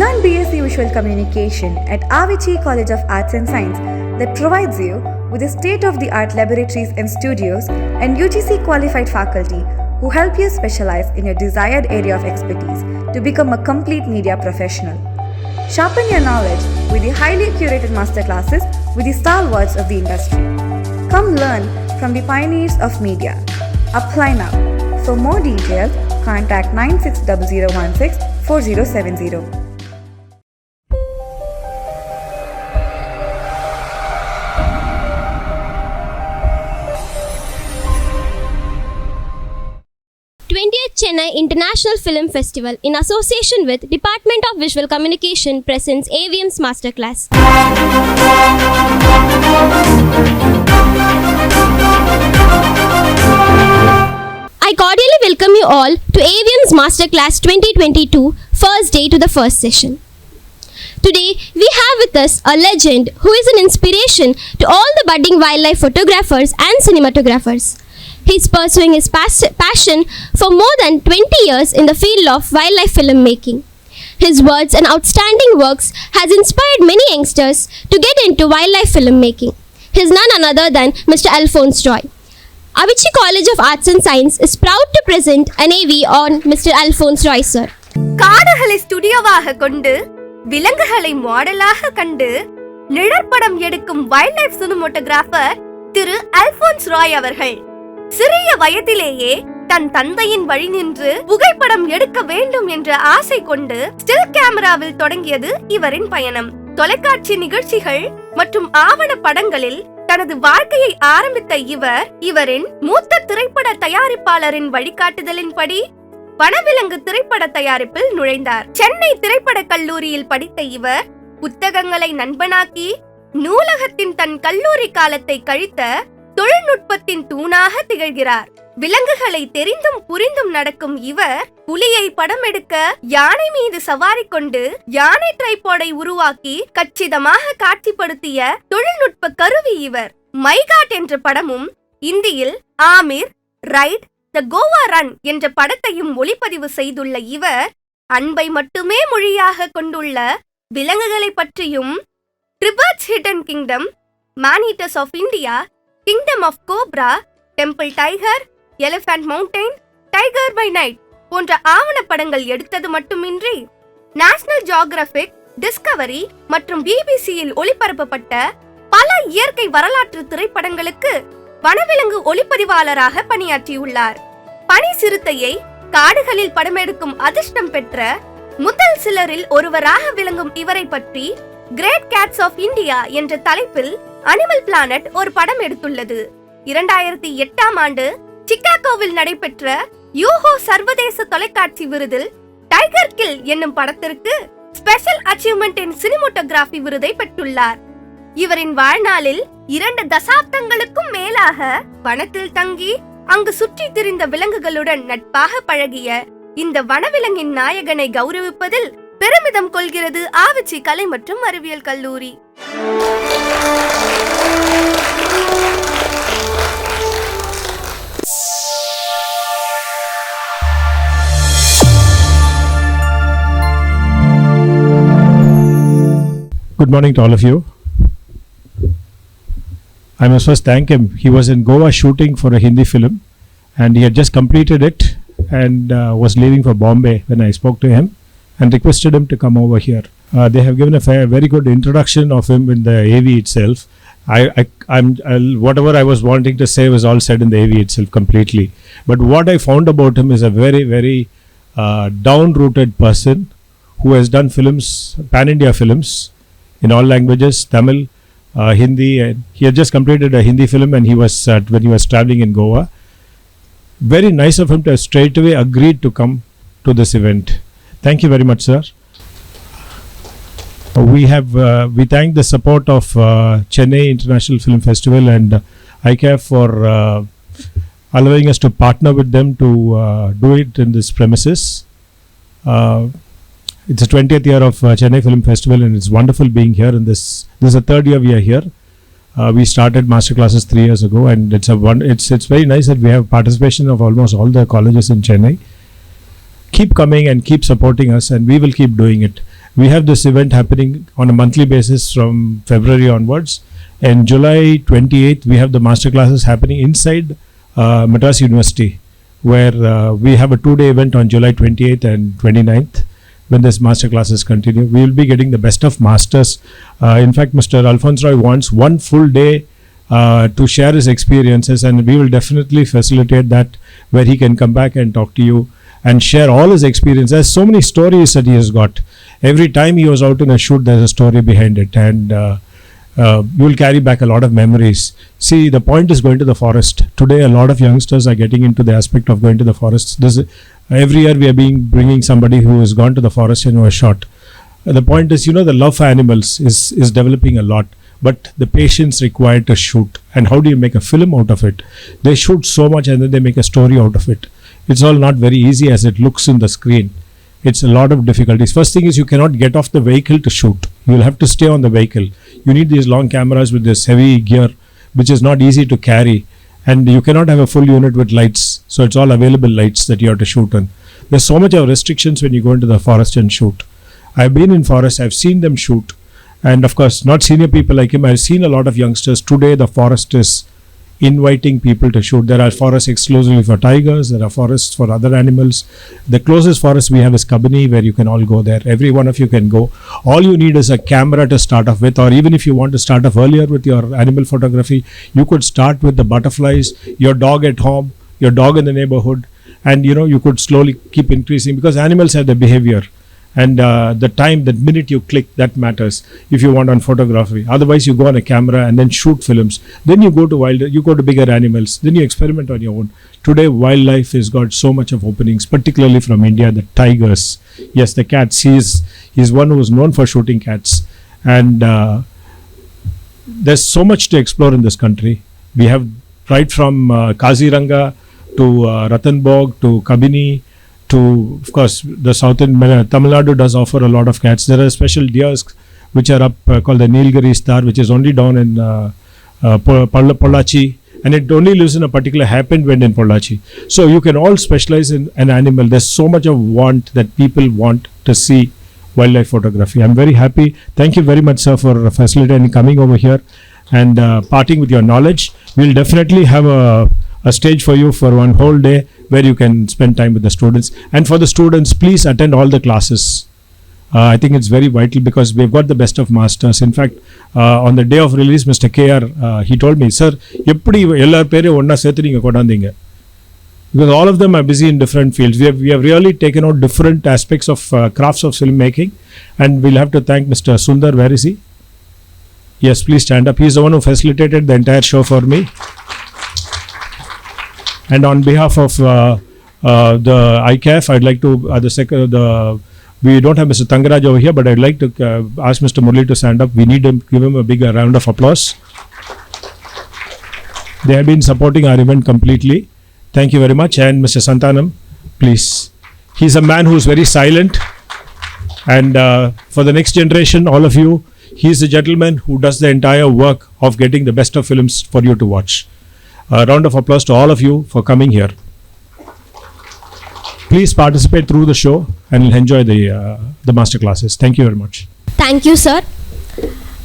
Learn BSc Visual Communication at Avicii College of Arts and Science that provides you with the state-of-the-art laboratories and studios and UGC qualified faculty who help you specialize in your desired area of expertise to become a complete media professional. Sharpen your knowledge with the highly curated masterclasses with the stalwarts of the industry. Come learn from the pioneers of media. Apply now. For more details, contact 9600164070. Chennai International Film Festival in association with Department of Visual Communication presents AVM's Masterclass. I cordially welcome you all to AVM's Masterclass 2022, first day to the first session. Today, we have with us a legend who is an inspiration to all the budding wildlife photographers and cinematographers. He is pursuing his passion for more than 20 years in the field of wildlife filmmaking. His words and outstanding works has inspired many youngsters to get into wildlife filmmaking. He is none other than Mr. Alphose Roy. Avicii College of Arts and Science is proud to present an AV on Mr. Alphose Roy, sir. காடுகளை ஸ்டுடியோவாக கொண்டு விலங்குகளை மாடலாக கண்டு நிழற்படம் எடுக்கும் wild life cinematographer திரு அல்போன்ஸ் ராய் அவர்கள் சிறிய வயதிலேயே தன் தந்தையின் வழி நின்று புகைப்படம் எடுக்க வேண்டும் என்ற ஆசை கொண்டு ஸ்டில் கேமராவில் தொடங்கியது இவரின் பயணம். தொலைக்காட்சி நிகழ்ச்சிகள் மற்றும் ஆவண படங்களில் தனது வாழ்க்கையை ஆரம்பித்த இவரின் மூத்த திரைப்பட தயாரிப்பாளரின் வழிகாட்டுதலின்படி வனவிலங்கு திரைப்பட தயாரிப்பில் நுழைந்தார். சென்னை திரைப்பட கல்லூரியில் படித்த இவர் புத்தகங்களை நண்பனாக்கி நூலகத்தின் தன் கல்லூரி காலத்தை கழித்த தொழில்நுட்பத்தின் தூணாக திகழ்கிறார். விலங்குகளை தெரிந்தும் புரிந்தும் நடக்கும் இவர் புலியை படம் எடுக்க யானை மீது சவாரி கொண்டு யானை ட்ரைபாடை உருவாக்கி கச்சிதமாக காட்சிப்படுத்திய தொழில்நுட்ப கருவி இவர். மைகாட் என்ற படமும் இந்தியில் ஆமிர் ரைட் த கோவா ரன் என்ற படத்தையும் ஒளிப்பதிவு செய்துள்ள இவர் அன்பை மட்டுமே மொழியாக கொண்டுள்ள விலங்குகளை பற்றியும் ட்ரிபர்ட்ஸ் hidden kingdom, man eaters of India, kingdom of cobra, temple tiger, elephant mountain, tiger by night போன்ற ஆவணப்படங்கள் எடுத்தது மட்டுமின்றி நேஷனல் ஜியோகிராபிக், டிஸ்கவரி மற்றும் பிபிசியில் ஒளிபரப்பப்பட்ட பல இயற்கை வரலாற்று திரைப்படங்களுக்கு வனவிலங்கு ஒளிப்பதிவாளராக பணியாற்றியுள்ளார். பனி சிறுத்தையை காடுகளில் படமெடுக்கும் அதிர்ஷ்டம் பெற்ற முதல் சிலரில் ஒருவராக விளங்கும் இவரை பற்றி கிரேட் கேட்ஸ் ஆஃப் இந்தியா என்ற தலைப்பில் அனிமல் பிளானட் ஒரு படம் எடுத்துள்ளது. 2008ஆம் ஆண்டு சிகாகோவில் நடைபெற்ற யூஹோ சர்வதேச தொலைக்காட்சி விருதில் டைகர் கில் என்னும் படத்திற்கு ஸ்பெஷல் அச்சீவ்மெண்ட் இன் சினிமோட்டோகிராஃபி விருதை பெற்றுள்ளார். இவரின் வாழ்நாளில் 2 தசாப்தங்களுக்கும் மேலாக வனத்தில் தங்கி அங்கு சுற்றி திரிந்த விலங்குகளுடன் நட்பாக பழகிய இந்த வனவிலங்கின் நாயகனை கௌரவிப்பதில் பெருமிதம் கொள்கிறது ஆவிச்சி கலை மற்றும் அறிவியல் கல்லூரி. Good morning to all of you. I must first thank him. He was in Goa shooting for a Hindi film and he had just completed it and was leaving for Bombay when I spoke to him and requested him to come over here. They have given a very good introduction of him in the AV itself. Whatever I was wanting to say was all said in the AV itself completely. But what I found about him is a very, very down-rooted person who has done films, pan-India films in all languages, Tamil, Hindi. And he had just completed a Hindi film and he was when he was traveling in Goa. Very nice of him to have straight away agreed to come to this event. Thank you very much, sir. We thank the support of Chennai International Film Festival and ICAF for allowing us to partner with them to do it in this premises. It's the 20th year of Chennai Film Festival and it's wonderful being here. And this is the third year we are here. We started master classes 3 years ago and it's very nice that we have participation of almost all the colleges in Chennai. Keep coming and keep supporting us and we will keep doing it. We have this event happening on a monthly basis from February onwards. And July 28th, we have the master classes happening inside Madras University, where we have a 2-day event on July 28th and 29th. When this master classes continue, we will be getting the best of masters. In fact, Mr. Alphonse Roy wants one full day to share his experiences, and we will definitely facilitate that, where he can come back and talk to you and share all his experiences. There's so many stories that he has got. Every time he was out in a shoot, there's a story behind it, and you will carry back a lot of memories. See, the point is going to the forest. Today, a lot of youngsters are getting into the aspect of going to the forest. Every year we are bringing somebody who has gone to the forest and who was shot. The point is, the love for animals is developing a lot, but the patience required to shoot. And how do you make a film out of it? They shoot so much and then they make a story out of it. It's all not very easy as it looks in the screen. It's a lot of difficulties. First thing is, you cannot get off the vehicle to shoot. You will have to stay on the vehicle. You need these long cameras with this heavy gear, which is not easy to carry. And you cannot have a full unit with lights. So it's all available lights that you have to shoot on. There's so much of restrictions when you go into the forest and shoot. I've been in forests. I've seen them shoot. And of course, not senior people like him. I've seen a lot of youngsters. Today, the forest is inviting people to shoot. There are forests exclusively for tigers. There are forests for other animals. The closest forest we have is Kabini, where you can all go there. Every one of you can go. All you need is a camera to start off with, or even if you want to start off earlier with your animal photography, you could start with the butterflies, your dog at home, your dog in the neighborhood, and you could slowly keep increasing, because animals have the behavior. And the time, that minute you click, that matters if you want on photography. Otherwise, you go on a camera and then shoot films. Then you go to bigger animals. Then you experiment on your own. Today, wildlife has got so much of openings, particularly from India. The tigers, yes, the cats. He's one who is known for shooting cats. And there's so much to explore in this country. We have right from Kaziranga to Ranthambore to Kabini, to, of course, the southern Tamil Nadu does offer a lot of cats. There are special deers which are up called the Nilgiri star, which is only down in Pollachi, and it only lives in a particular hairpin bend in Pollachi. So you can all specialize in an animal. There's so much of want that people want to see wildlife photography. I'm very happy. Thank you very much, sir, for facilitating coming over here and parting with your knowledge. We'll definitely have a stage for you for one whole day where you can spend time with the students. And for the students, please attend all the classes. I think it's very vital, because we've got the best of masters. In fact, on the day of release, Mr. KR, he told me, sir, eppadi ellar pere onna sethu neenga kodandinga, because all of them are busy in different fields. We have really taken out different aspects of crafts of filmmaking, and we'll have to thank Mr. Sundar. Where is he? Yes, please stand up. He's the one who facilitated the entire show for me. And on behalf of the ICAF, I'd like to, we don't have Mr. Tangaraj over here, but I'd like to ask Mr. Murli to stand up. We need to give him a big round of applause. They have been supporting our event completely. Thank you very much. And Mr. Santanam, please. He's a man who's very silent. And for the next generation, all of you, he's the gentleman who does the entire work of getting the best of films for you to watch. A round of applause to all of you for coming here. Please participate through the show and enjoy the master classes. Thank you very much. Thank you, sir.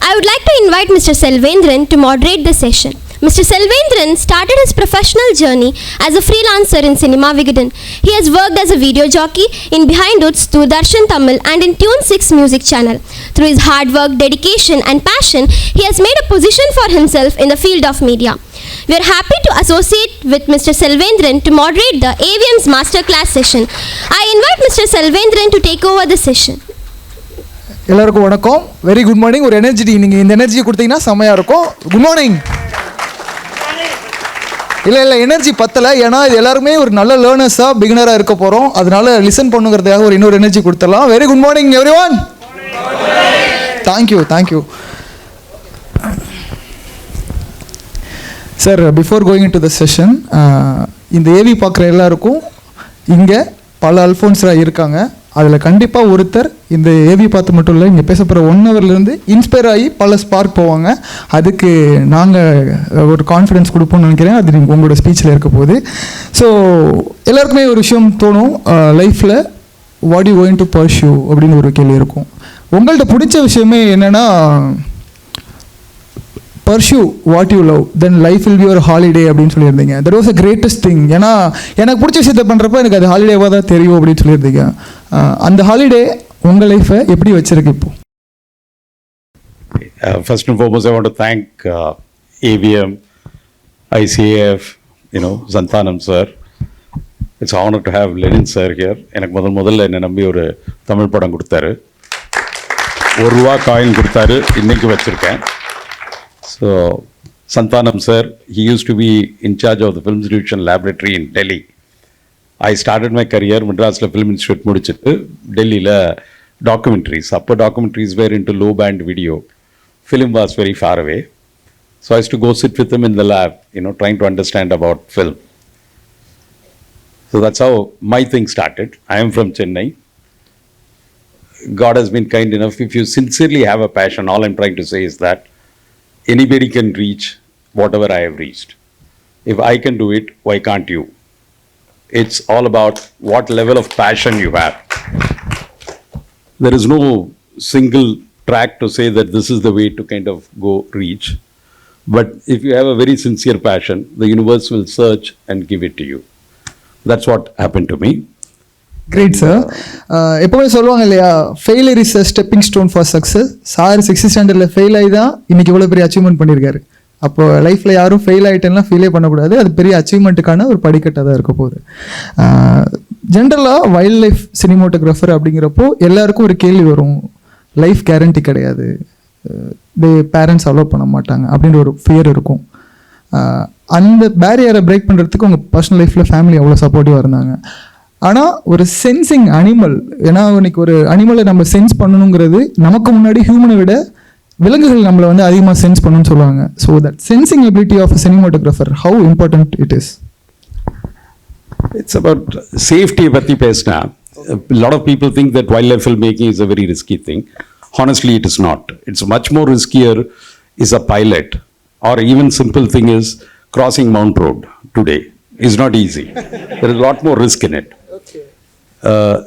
I would like to invite Mr. Selvendran to moderate the session. Mr. Selvendran started his professional journey as a freelancer in Cinema Vigadan. He has worked as a video jockey in Behind Woods to Darshan Tamil and in Tune 6 music channel. Through his hard work, dedication and passion, he has made a position for himself in the field of media. We are happy to associate with Mr. Selvendran to moderate the AVM's masterclass session. I invite Mr. Selvendran to take over the session. எல்லாருக்கும் வணக்கம். Very good morning. ஒரு energy, நீங்கள் இந்த எனர்ஜியை கொடுத்தீங்கன்னா செம்மையாக இருக்கும். Good morning. இல்லை எனர்ஜி பத்தலை, ஏன்னா இது எல்லாருமே ஒரு நல்ல லேர்னர்ஸாக பிகினராக இருக்க போகிறோம். அதனால லிசன் பண்ணுங்கிறதுக்காக ஒரு இன்னொரு எனர்ஜி கொடுத்துடலாம். Very good morning everyone. Thank you. Sir, before going to the session, இந்த ஏவி பார்க்குற எல்லாருக்கும் இங்கே பல அல்ஃபோன்ஸராக இருக்காங்க. அதில் கண்டிப்பாக ஒருத்தர் இந்த ஏவி பார்த்து மட்டும் இல்லை, இங்கே பேச போகிற 1 ஹவர்லேருந்து இன்ஸ்பயர் ஆகி பல ஸ்பார்க் போவாங்க. அதுக்கு நாங்கள் ஒரு கான்ஃபிடென்ஸ் கொடுப்போம்னு நினைக்கிறேன். அது உங்களோட ஸ்பீச்சில் இருக்க போகுது. ஸோ எல்லாருக்குமே ஒரு விஷயம் தோணும், லைஃப்பில் what you going to pursue அப்படின்னு ஒரு கேள்வி இருக்கும். உங்கள்கிட்ட பிடிச்ச விஷயமே என்னென்னா pursue what you love then life will be your holiday அப்படின்னு சொல்லியிருந்தீங்க. That was a greatest thing. ஏன்னா எனக்கு பிடிச்ச விஷயத்த பண்ணுறப்ப எனக்கு அது ஹாலிடேவாக தான் தெரியும் அப்படின்னு சொல்லியிருந்தீங்க. அந்த ஹாலிடே உங்கள் லைஃப்பை எப்படி வச்சிருக்கு இப்போ? First and foremost, I want to thank AVM, ICAF, Santhanam sir. It's an honor to have Lenin sir here. எனக்கு முதல்ல என்னை நம்பி ஒரு தமிழ் படம் கொடுத்தாரு. ₹1 காயின் கொடுத்தாரு, இன்னைக்கு வச்சுருக்கேன். So, Santhanam sir, he used to be in charge of the Film Distribution Laboratory in Delhi. I started my career Madrasla Film Institute முடிச்சிட்டு டெல்லியில் documentaries. அப்போ documentaries were into low band video. Film was very far away. So I used to go sit with him in the lab, trying to understand about film. So that's how my thing started. I am from Chennai. God has been kind enough. If you sincerely have a passion, all I'm trying to say is that anybody can reach whatever I have reached. If I can do it, why can't you? It's all about what level of passion you have. There is no single track to say that this is the way to kind of go reach. But if you have a very sincere passion, the universe will search and give it to you. That's what happened to me. Great sir. எப்போவுமே சொல்லுவாங்க இல்லையா, failure is a stepping stone for success. Sir 6th ஸ்டாண்டர்டில் fail ஆகி தான் இன்றைக்கி இவ்வளோ பெரிய achievement பண்ணியிருக்காரு. அப்போ லைஃப்பில் யாரும் ஃபெயில் ஆகிட்டேன்னா ஃபீலே பண்ணக்கூடாது. அது பெரிய அச்சீவ்மெண்ட்டுக்கான ஒரு படிக்கட்டாக தான் இருக்க போகுது. ஜென்ரலாக வைல்ட் லைஃப் சினிமோட்டோகிராஃபர் அப்படிங்கிறப்போ எல்லாருக்கும் ஒரு கேள்வி வரும், லைஃப் கேரண்டி கிடையாது, பேரண்ட்ஸ் அலோவ் பண்ண மாட்டாங்க அப்படின்ற ஒரு ஃபியர் இருக்கும். அந்த பேரியரை பிரேக் பண்ணுறதுக்கு உங்கள் பர்சனல் லைஃப்பில் ஃபேமிலி அவ்வளோ சப்போர்ட்டிவாக இருந்தாங்க. ஆனால் ஒரு சென்சிங் அனிமல், ஏன்னா இன்னைக்கு ஒரு அனிமலை நம்ம சென்ஸ் பண்ணணுங்கிறது நமக்கு முன்னாடி ஹியூமனை விட விலங்குகள் நம்மளை வந்து அதிகமாக சென்ஸ் பண்ணணும்னு சொல்லுவாங்க. So that sensing ability of a cinematographer, how important it is? It's about safety பற்றி பேசினா, a lot of people think that wildlife filmmaking is a very risky thing. Honestly, it is not. It's much more riskier is a pilot, or even simple thing is crossing Mount Road today is not easy. There is a lot more risk in it.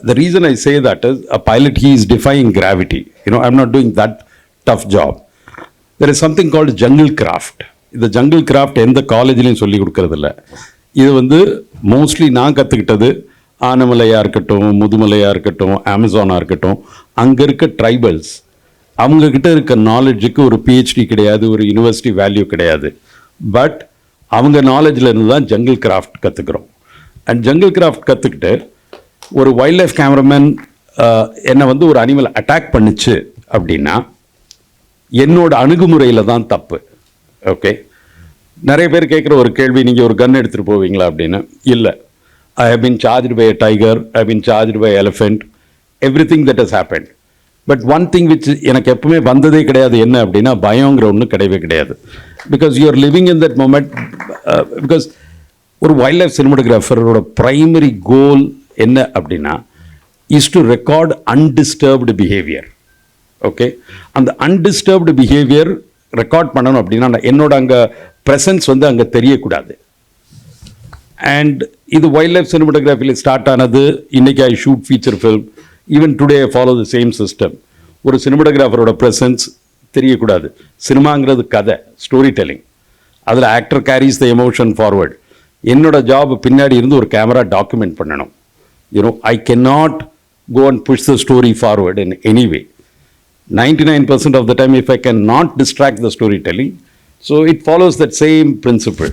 The reason I say that is a pilot, he is defying gravity. I'm not doing that tough job. There is something called jungle craft. The jungle craft எந்த காலேஜ்லையும் சொல்லி கொடுக்கறதில்ல. இது வந்து mostly நான் கற்றுக்கிட்டது ஆனமலையாக இருக்கட்டும், முதுமலையாக இருக்கட்டும், அமேசானாக இருக்கட்டும், அங்கே இருக்க ட்ரைபல்ஸ், அவங்கக்கிட்ட இருக்க நாலேஜுக்கு ஒரு PhD கிடையாது, ஒரு யூனிவர்சிட்டி வேல்யூ கிடையாது. பட் அவங்க நாலேஜில் இருந்து தான் ஜங்கிள் கிராஃப்ட் கற்றுக்குறோம். அண்ட் ஜங்கிள் கிராஃப்ட் கற்றுக்கிட்டு ஒரு வைல்ட் லைஃப் கேமராமேன் என்னை வந்து ஒரு அனிமல் அட்டாக் பண்ணிச்சு அப்படின்னா என்னோட அணுகுமுறையில் தான் தப்பு. ஓகே, நிறைய பேர் கேட்குற ஒரு கேள்வி, நீங்கள் ஒரு கன் எடுத்துகிட்டு போவீங்களா அப்படின்னு. இல்லை, I have been charged by a tiger, I have been charged by elephant, everything that has happened. But one thing which எனக்கு எப்பவுமே வந்ததே கிடையாது, என்ன அப்படின்னா பயங்கிற ஒன்று கிடையவே கிடையாது. Because you are living in that moment. Because ஒரு வைல்ட் லைஃப் சினிமாட்டோகிராஃபரோட ப்ரைமரி கோல் என்ன அப்படின்னா is to record undisturbed behaviour. Okay, அந்த அன்டிஸ்டர்ப்டு பிஹேவியர் ரெக்கார்ட் பண்ணணும் அப்படின்னா என்னோட அங்கே ப்ரெசன்ஸ் வந்து அங்கே தெரியக்கூடாது. அண்ட் இது வைல்ட் லைஃப் சினிமாட்டோகிராஃபியில் ஸ்டார்ட் ஆனது. இன்றைக்கி ஐ shoot feature film. Even today I follow the same system. ஒரு சினிமாட்டோகிராஃபரோட ப்ரெசன்ஸ் தெரியக்கூடாது. சினிமாங்கிறது கதை, ஸ்டோரி டெல்லிங். அதில் ஆக்டர் கேரிஸ் த எமோஷன் ஃபார்வர்ட். என்னோட ஜாப் பின்னாடி இருந்து ஒரு கேமரா டாக்குமெண்ட் பண்ணணும். I cannot go and push the story forward in any way. 99% of the time, if I cannot distract the storytelling, so it follows that same principle.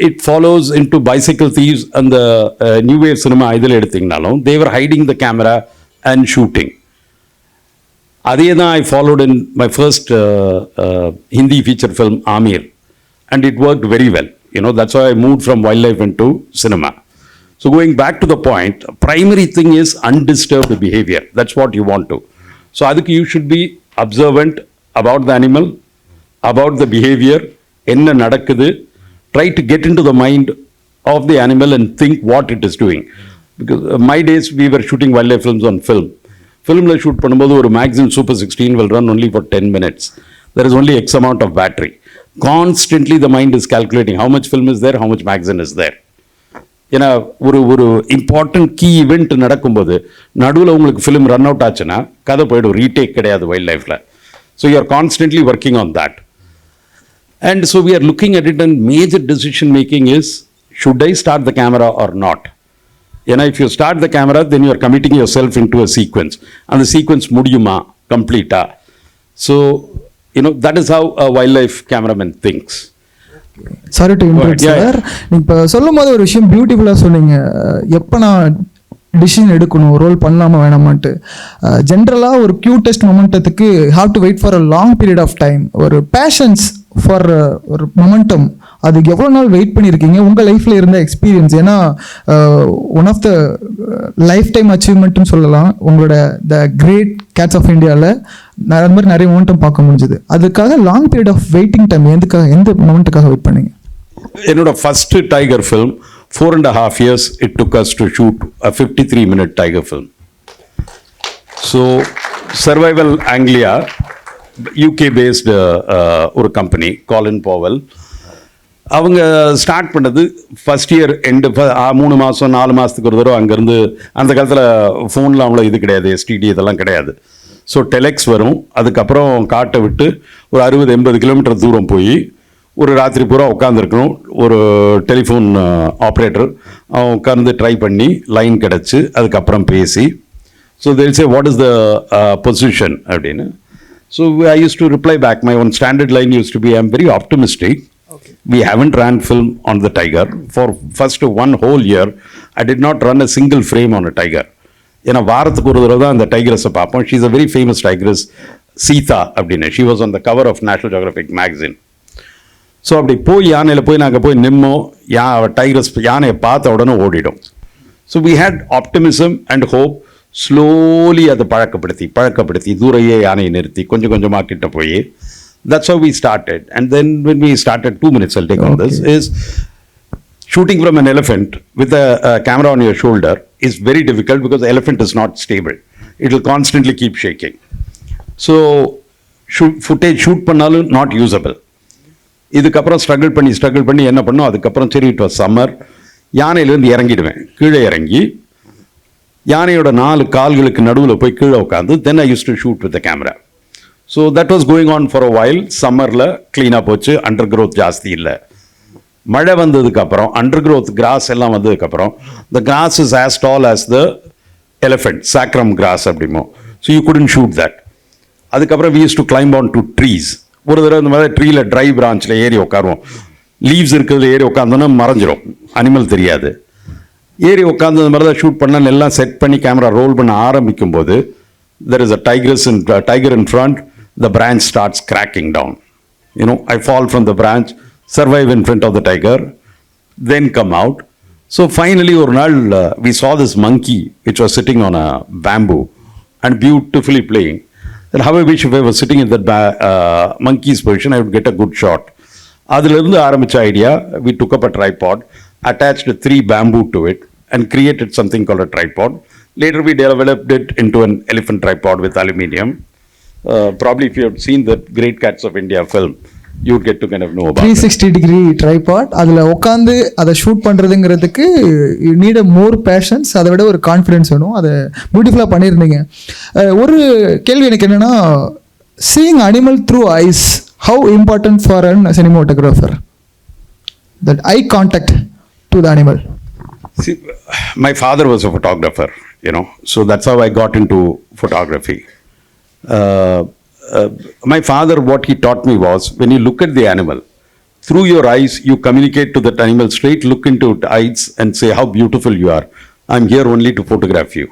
It follows into bicycle thieves and the new wave cinema idle eduthingnalum, they were hiding the camera and shooting. Adhe da I followed in my first Hindi feature film Amir, and it worked very well. That's why I moved from wildlife into cinema. So going back to the point, primary thing is undisturbed behavior. That's what you want to. So adukku you should be observant about the animal, about the behavior, enna nadakkudu. Try to get into the mind of the animal and think what it is doing. Because my days we were shooting wildlife films on film. Film la shoot பண்ணும்போது ஒரு Maxim Super 16 will run only for 10 minutes. There is only X amount of battery. Constantly the mind is calculating how much film is there, how much Maxim is there. ஏன்னா ஒரு important key event நடக்கும்போது நடுவில் உங்களுக்கு film run out ஆச்சுன்னா கதை போய்டும், retake கிடையாது wild லைஃப்பில். So you are constantly working on that. And so we are looking at it, and major decision making is, should I start the camera or not? And if you start the camera, then you are committing yourself into a sequence. And the sequence mudiyuma, complete. So, that is how a wildlife cameraman thinks. Sorry to interrupt sir. இப்போ சொல்லும் போது ஒரு விஷயம் பியூட்டிஃபுல்லாக சொன்னீங்க. எப்போ நான் decision எடுக்கணும், ரோல் பண்ணலாமா வேணாமான்ட்டு. ஜென்ரலாக ஒரு கியூட்டஸ்ட் மொமெண்டத்துக்கு have to wait for a long period of time. ஒரு பேஷன்ஸ் ஃபார் ஒரு மொமெண்டம், அதுக்கு எவ்வளோ நாள் வெயிட் பண்ணியிருக்கீங்க? உங்கள் லைஃப்பில் இருந்த எக்ஸ்பீரியன்ஸ், ஏன்னா one of the life time அச்சீவ்மெண்ட்னு சொல்லலாம். உங்களோட த கிரேட் கேட்ஸ் ஆஃப் இந்தியாவில் அது மாதிரி நிறைய மொமெண்டம் பார்க்க முடிஞ்சுது. அதுக்காக long period of waiting time எந்த மொமெண்ட்டுக்காக வெயிட் பண்ணீங்க? என்னோட first tiger film 4.5 years it took us to shoot a 53-minute tiger film. So Survival Anglia, UK based ஒரு கம்பெனி, காலின் பவல், அவங்க ஸ்டார்ட் பண்ணது ஃபர்ஸ்ட் இயர் எண்டு 3 மாதம் 4 மாதத்துக்கு ஒரு தடவை அங்கேருந்து. அந்த காலத்தில் ஃபோனில் அவ்வளோ இது கிடையாது, எஸ்டிடி இதெல்லாம் கிடையாது. ஸோ டெலெக்ஸ் வரும், அதுக்கப்புறம் காட்டை விட்டு ஒரு 60-80 கிலோமீட்டர் தூரம் போய் ஒரு ராத்திரி பூரா உட்காந்துருக்கணும். ஒரு டெலிஃபோன் ஆப்ரேட்டர் அவன் உட்காந்து ட்ரை பண்ணி லைன் கிடச்சி அதுக்கப்புறம் பேசி, so they will say what is the position அப்படின்னு. So I used to reply back. My one standard line used to be, I'm very optimistic. Okay. We haven't ran film on the tiger. For first one whole year, I did not run a single frame on a tiger. ஏன்னா வாரத்துக்கு ஒரு தடவை தான் அந்த டைகரஸை பார்ப்போம். She is a very famous tigress, Sita அப்படின்னு. She was on the cover of National Geographic magazine. So அப்படி போய் யானையில் போய் நாங்கள் போய் நிம்மோம், டைகர்ஸ் யானையை பார்த்த உடனே ஓடிடும். So we had optimism and hope. Slowly அதை பழக்கப்படுத்தி தூரையே யானையை நிறுத்தி கொஞ்சம் கொஞ்சமாக கிட்ட போய், that's how we started. And then when we started, 2 minutes I'll take on this, is shooting from an elephant with a camera on your shoulder is very difficult because the elephant is not stable. It will constantly keep shaking. So footage shoot பண்ணாலும் not usable. இதுக்கப்புறம் struggle பண்ணி என்ன பண்ணோம், அதுக்கப்புறம் சரி it was summer, யானையிலேருந்து இறங்கிடுவேன். கீழே இறங்கி யானையோட 4 கால்களுக்கு நடுவில் போய் கீழே உட்காந்து then I use to shoot with the camera. So that was going on for a while. சம்மரில் க்ளீனாக போச்சு, அண்டர் க்ரோத் ஜாஸ்தி இல்லை. மழை வந்ததுக்கப்புறம் அண்டர் க்ரோத் கிராஸ் எல்லாம் வந்ததுக்கப்புறம் the grass is as tall as the elephant, சாக்ரம் கிராஸ் அப்படிமோ. So you couldn't shoot that. அதுக்கப்புறம் we use to climb on to trees. ஒரு தடவை இந்த மாதிரி ட்ரீல ட்ரை பிரான்ச்சில் ஏறி உட்காருவோம். லீவ்ஸ் இருக்கிறதுல ஏறி உட்காந்தோன்னா மறைஞ்சிரும், அனிமல் தெரியாது. ஏறி உட்காந்து அந்த மாதிரி தான் ஷூட் பண்ணால் எல்லாம் செட் பண்ணி கேமரா ரோல் பண்ண ஆரம்பிக்கும் போது there is a tiger in front, the branch starts cracking down. I fall from the branch, survive in front of the tiger, then come out. So finally ஒரு நாள் we saw this monkey which was sitting on a bamboo and beautifully playing. And how I wish if I was sitting in that monkey's position, I would get a good shot. அதிலிருந்து ஆரம்பிச்ச idea, we took up a tripod, attached 3 bamboo to it and created something called a tripod. Later we developed it into an elephant tripod with aluminium. Probably if you have seen the Great Cats of India film, you would get to kind of know about 360-degree tripod. அதில் உட்காந்து அதை shoot பண்ணுறதுங்கிறதுக்கு you need a more patience, அதை விட ஒரு confidence வேணும். அதை பியூட்டிஃபுல்லாக பண்ணியிருந்தீங்க. ஒரு கேள்வி எனக்கு என்னென்னா, seeing animal through eyes, how important for an cinematographer, that eye contact to the animal? See, my father was a photographer, so that's how I got into photography. My father, what he taught me was, when you look at the animal, through your eyes, you communicate to that animal straight, look into its eyes and say how beautiful you are. I'm here only to photograph you.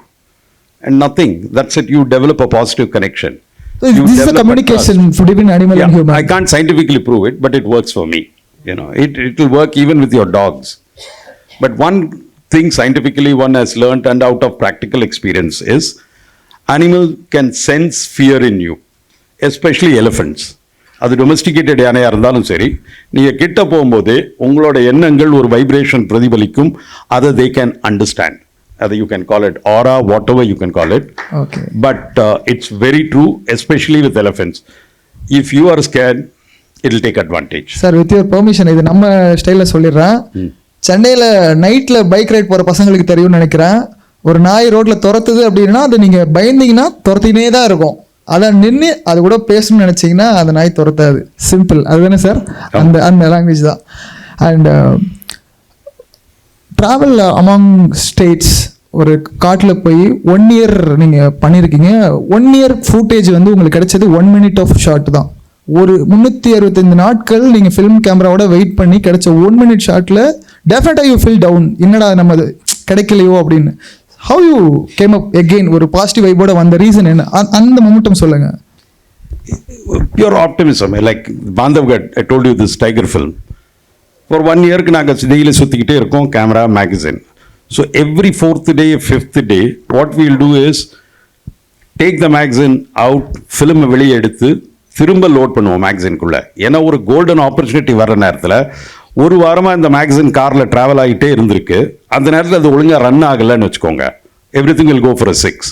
And nothing. That's it. You develop a positive connection. So this is a communication between animal and human. I can't scientifically prove it, but it works for me. It will work even with your dogs. But one thing scientifically one has learned and out of practical experience is, animal can sense fear in you, especially elephants. அது domesticated யானையாக இருந்தாலும் சரி, நீங்கள் கிட்ட போகும்போதே உங்களோட எண்ணங்கள் ஒரு vibration பிரதிபலிக்கும். அதை they can understand. அதை you can call it aura, whatever you can call it. Okay. But it's very true, especially with elephants. If you are scared, it will take advantage. Sir, with your permission இது நம்ம ஸ்டைலில் சொல்லிடுறேன். சென்னையில் நைட்டில் bike ride போகிற பசங்களுக்கு தெரியும்னு நினைக்கிறேன். ஒரு நாய் ரோட்டில் துரத்துது அப்படின்னா அது நீங்கள் பயந்தீங்கன்னா துரத்தினே தான் இருக்கும். அதை நின்று அது கூட பேசணும்னு நினச்சிங்கன்னா அந்த நாய் துரத்தாது. சிம்பிள் அதுதானே சார்? அந்த லாங்குவேஜ் தான். அண்ட் ட்ராவல் அமாங் ஸ்டேட்ஸ், ஒரு காட்டில் போய் 1 year நீங்கள் பண்ணியிருக்கீங்க. 1 year ஃபுட்டேஜ் வந்து உங்களுக்கு கிடைச்சது 1 minute ஆஃப் ஷாட் தான். ஒரு 365 நாட்கள் நீங்கள் ஃபிலிம் கேமராவோட வெயிட் பண்ணி கிடைச்ச 1 minute ஷாட்டில் டெஃபினட்டாக யூ ஃபீல் டவுன், என்னடா நம்ம அது கிடைக்கலையோ அப்படின்னு. How you came up again ஒரு பாசிட்டிவ் வைபோட வந்த ரீசன் என்ன? அந்த மொமெண்டம் சொல்லுங்க. Pure optimism. Like Bandhavgarh, I told you this tiger film. For 1 year நாங்கள் டெய்லி சுற்றிக்கிட்டே இருக்கோம், camera, magazine. So every 4th day 5th day what we'll do is take the magazine out, ஃபிலிமை வெளியே எடுத்து திரும்ப லோட் பண்ணுவோம் மேகசின்குள்ளே. ஏன்னா ஒரு கோல்டன் ஆப்பர்ச்சுனிட்டி வர்ற நேரத்தில், ஒரு வாரமாக இந்த மேகசின் காரில் ட்ராவல் ஆகிட்டே இருந்திருக்கு, அந்த நேரத்தில் அது ஒழுங்காக ரன் ஆகலைன்னு வச்சுக்கோங்க, every thing will go for a 6.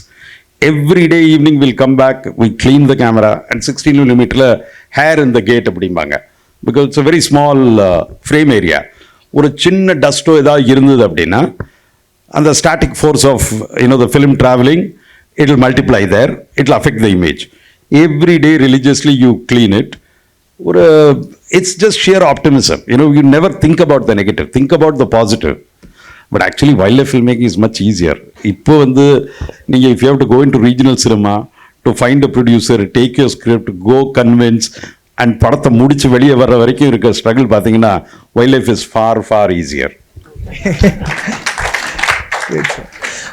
Every day evening will come back, we clean the camera and 16mm hair in the gate அப்படிம்பாங்க. Because it's a very small frame area. ஒரு சின்ன டஸ்ட்டோ ஏதாவது இருந்தது அப்படின்னா அந்த static force of the film traveling, it will multiply there, it will affect the image. Every day religiously you clean it. It's just sheer optimism. You never think about the negative, think about the positive. But actually wildlife filmmaking is much easier. இப்போ நீங்கள் if you have to go into regional cinema to find a producer, take your script, go convince, and படத்தை முடிச்சு வெளியே வர்ற வரைக்கும் இருக்க struggle பார்த்தீங்கன்னா wildlife is far far easier.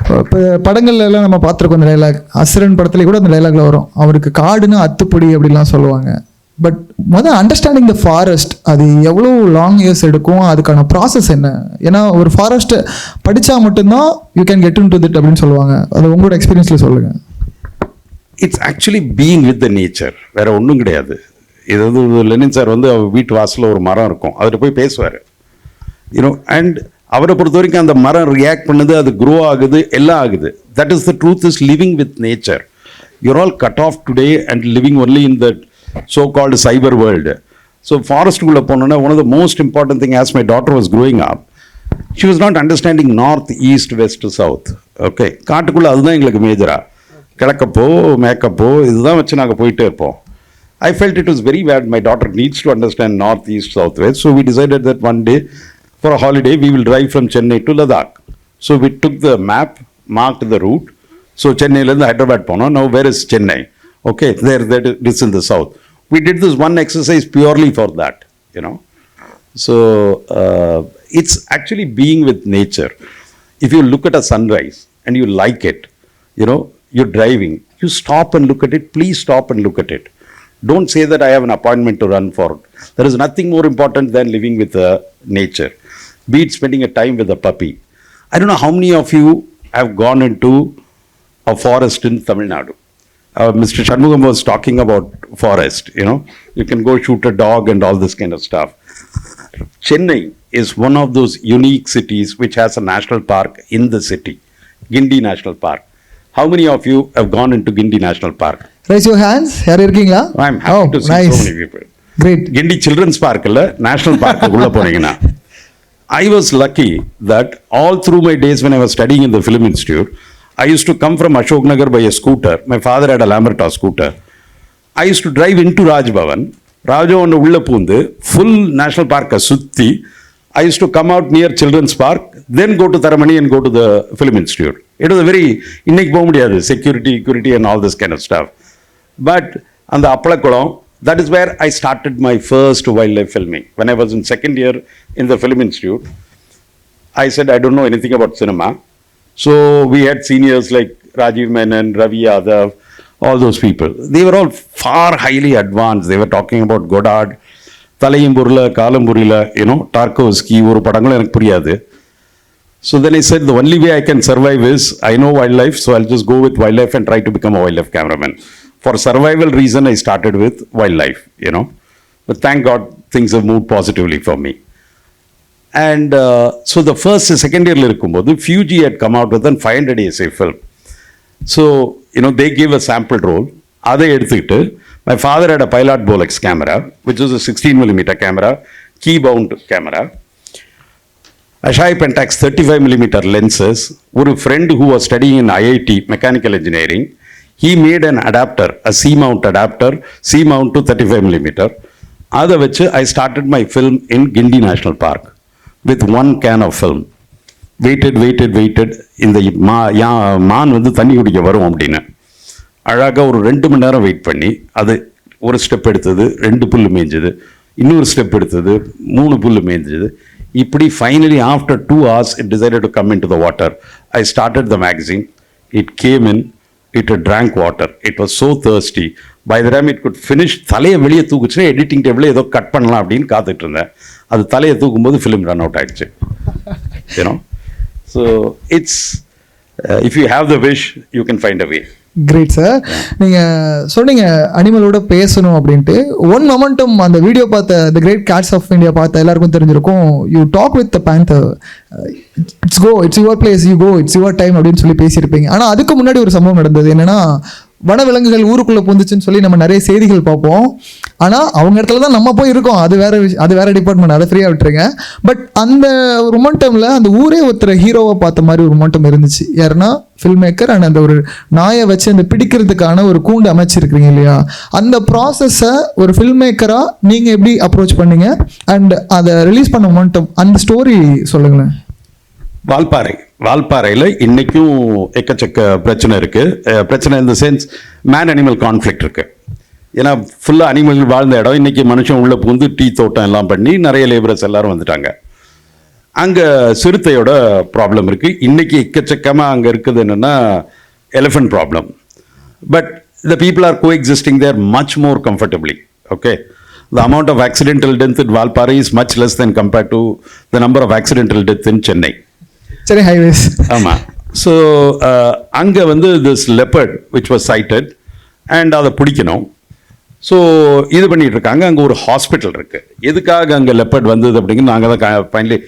இப்போ படங்கள்ல எல்லாம் நம்ம பார்த்துருக்கோம் அந்த டைலாக். அசுரன் படத்துல கூட அந்த டைலாக்ல வரும், அவருக்கு காடுன்னு அத்துப்படி அப்படிலாம் சொல்லுவாங்க. பட் அண்டர்ஸ்டாண்டிங் த ஃபாரஸ்ட், அது எவ்வளோ லாங் இயர்ஸ் எடுக்கும், அதுக்கான ப்ராசஸ் என்ன? ஏன்னா ஒரு ஃபாரஸ்ட்டை படித்தா மட்டும்தான் you can get in to it அப்படின்னு சொல்லுவாங்க. அது உங்களோட எக்ஸ்பீரியன்ஸில் சொல்லுங்கள். It's actually being with the nature, வேற ஒன்றும் கிடையாது. இது லெனின் சார் அவர் வீட்டு வாசலில் ஒரு மரம் இருக்கும், அதில் போய் பேசுவார். அண்ட் அவரை பொறுத்த வரைக்கும் அந்த மரம் ரியாக்ட் பண்ணுது, அது க்ரோ ஆகுது, எல்லாம் ஆகுது. That is the truth, is living with nature. You're all cut off today and living only in the so called cyber world. So forest குள்ள போனோன்னா one of the most important thing, as my daughter was growing up, she was not understanding north, east, west, south. Okay, காட்டுக்குள்ள அதுதான் எங்களுக்கு மேஜரா, கிழக்கப்போ மேக்கப்போ இதுதான் வச்சு நாங்கள் போயிட்டே இருப்போம். I felt it was very bad. My daughter needs to understand north, east, south, west. So we decided that one day for a holiday we will drive from Chennai to Ladakh. So we took the map, marked the route. So Chennaiலேருந்து Hyderabad போனோம். Now where is Chennai? Okay, there that is in the south. We did this one exercise purely for that, So it's actually being with nature. If you look at a sunrise and you like it, you're driving, you stop and look at it. Please stop and look at it. Don't say that I have an appointment to run for. There is nothing more important than living with nature. Be it spending a time with a puppy. I don't know how many of you have gone into a forest in Tamil Nadu. Mr. Shanmugam was talking about forest, you can go shoot a dog and all this kind of stuff. Chennai is one of those unique cities which has a national park in the city, Gindi National Park. How many of you have gone into Gindi National Park? Raise your hands. யார் இருக்கீங்களா? I'm happy to see nice. So many people. Great. Gindi Children's Park இல்ல, National Park உள்ள போனீங்கன்னா. I was lucky that all through my days when I was studying in the Film Institute, I used to come from Ashok Nagar by a scooter. My father had a Lamberta scooter. I used to drive into Raj Bhavan. Rajbhavan உள்ள பூந்து full national park சுத்தி, I used to come out near Children's Park, then go to Taramani and go to the Film Institute. It was a very, இன்னைக்கு போக முடியாது, security and all this kind of stuff. But அந்த அப்பளக்குளம், that is where I started my first wildlife filming. When I was in second year in the Film Institute, I said I don't know anything about cinema. So we had seniors like Rajiv Menon, Ravi Yadav, all those people. They were all far highly advanced. They were talking about Godard, Talayimburla, Kalamburila, Tarkovsky, oru padangal enak puriyadu. So then I said the only way I can survive is I know wildlife, so I'll just go with wildlife and try to become a wildlife cameraman. For survival reason, I started with wildlife, But thank God things have moved positively for me. And so the first second year இருக்கும்போது Fuji had come out with a 500 essay film. So they gave a sample roll. அதை எடுத்துக்கிட்டு my father had a Pilot Bolex camera, which was a 16mm camera, key bound camera. Ashai Pentax 35mm lenses. One friend who was studying in IIT mechanical engineering, he made an adapter, a C-mount adapter, C-mount to 35mm. Other which I started my film in Gindi National Park with 1 can of film. Waited. இந்த மான் வந்து தண்ணி குடிக்க வரும் அப்படின்னு அழகாக ஒரு 2 மணி நேரம் வெயிட் பண்ணி அது ஒரு ஸ்டெப் எடுத்தது 2 புல் மேய்ஞ்சது, இன்னொரு ஸ்டெப் எடுத்தது 3 புல் மேய்ஞ்சது. இப்படி finally after 2 hours it decided to come into the water. I started the magazine. It came in. It drank water. It was so thirsty. By the time it could finish, தலையை வெளியே தூக்குச்சுன்னா editing டேபிளில் ஏதோ cut பண்ணலாம் அப்படின்னு காத்துட்டு இருந்தேன். அது தலையை தூக்கும்போது ஃபிலிம் ரன் அவுட் ஆகிடுச்சு. You know, so it's if you have the wish you can find a way. Great sir. நீங்கள் சொன்னீங்க அனிமலோட பேசணும் அப்படின்ட்டு. ஒன் மொமெண்டம் அந்த வீடியோ பார்த்த the great cats of India பார்த்த எல்லாருக்கும் தெரிஞ்சிருக்கும். You talk with the panther, it's your place, you go, it's your time அப்படின்னு சொல்லி பேசியிருப்பீங்க. ஆனால் அதுக்கு முன்னாடி ஒரு சம்பவம் நடந்தது. என்னன்னா, வனவிலங்குகள் ஊருக்குள்ளே புந்துச்சுன்னு சொல்லி நம்ம நிறைய செய்திகள் பார்ப்போம். ஆனால் அவங்க இடத்துல தான் நம்ம போய் இருக்கோம். அது வேற டிபார்ட்மெண்ட், அதை ஃப்ரீயாக விட்டுருங்க. பட் அந்த ஒரு மொமெண்டமில் அந்த ஊரே ஒருத்தர் ஹீரோவை பார்த்த மாதிரி ஒரு மொமெண்டம் இருந்துச்சு. யாருன்னா ஃபில்ம் மேக்கர். அண்ட் அந்த ஒரு நாயை வச்சு அந்த பிடிக்கிறதுக்கான ஒரு கூண்டு அமைச்சிருக்கிறீங்க இல்லையா? அந்த ப்ராசஸை ஒரு ஃபில்ம் மேக்கராக நீங்கள் எப்படி அப்ரோச் பண்ணீங்க? அண்ட் அதை ரிலீஸ் பண்ண மொமெண்டம், அந்த ஸ்டோரி சொல்லுங்களேன். வால்பாறையில் இன்னைக்கும் எக்கச்சக்க பிரச்சனை இருக்கு. பிரச்சனை இந்த சென்ஸ் மேன் அனிமல் கான்ஃப்ளிக்ட் இருக்கு. ஏன்னா ஃபுல்லாக அனிமல் வாழ்ந்த இடம், இன்னைக்கு மனுஷன் உள்ள புகுந்து டீ தோட்டம் எல்லாம் பண்ணி நிறைய லேபரர்ஸ் எல்லாரும் வந்துட்டாங்க. அங்கே சிறுத்தையோட ப்ராப்ளம் இருக்கு. இன்னைக்கு எக்கச்சக்கமாக அங்கே இருக்குது என்னன்னா elephant problem. But the people are go existing there much more comfortably. Okay, the amount of accidental death in Valparai is much less than compared to the number of accidental death in Chennai. Chennai highways. ஆமாம். So அங்கே வந்து this leopard which was sighted and அதை பிடிக்கணும். So இது பண்ணிட்டு இருக்காங்க. அங்கே ஒரு ஹாஸ்பிட்டல் இருக்குது. எதுக்காக அங்கே லெப்பர்ட் வந்தது அப்படிங்கிறது நாங்கள் தான் ஃபைனலி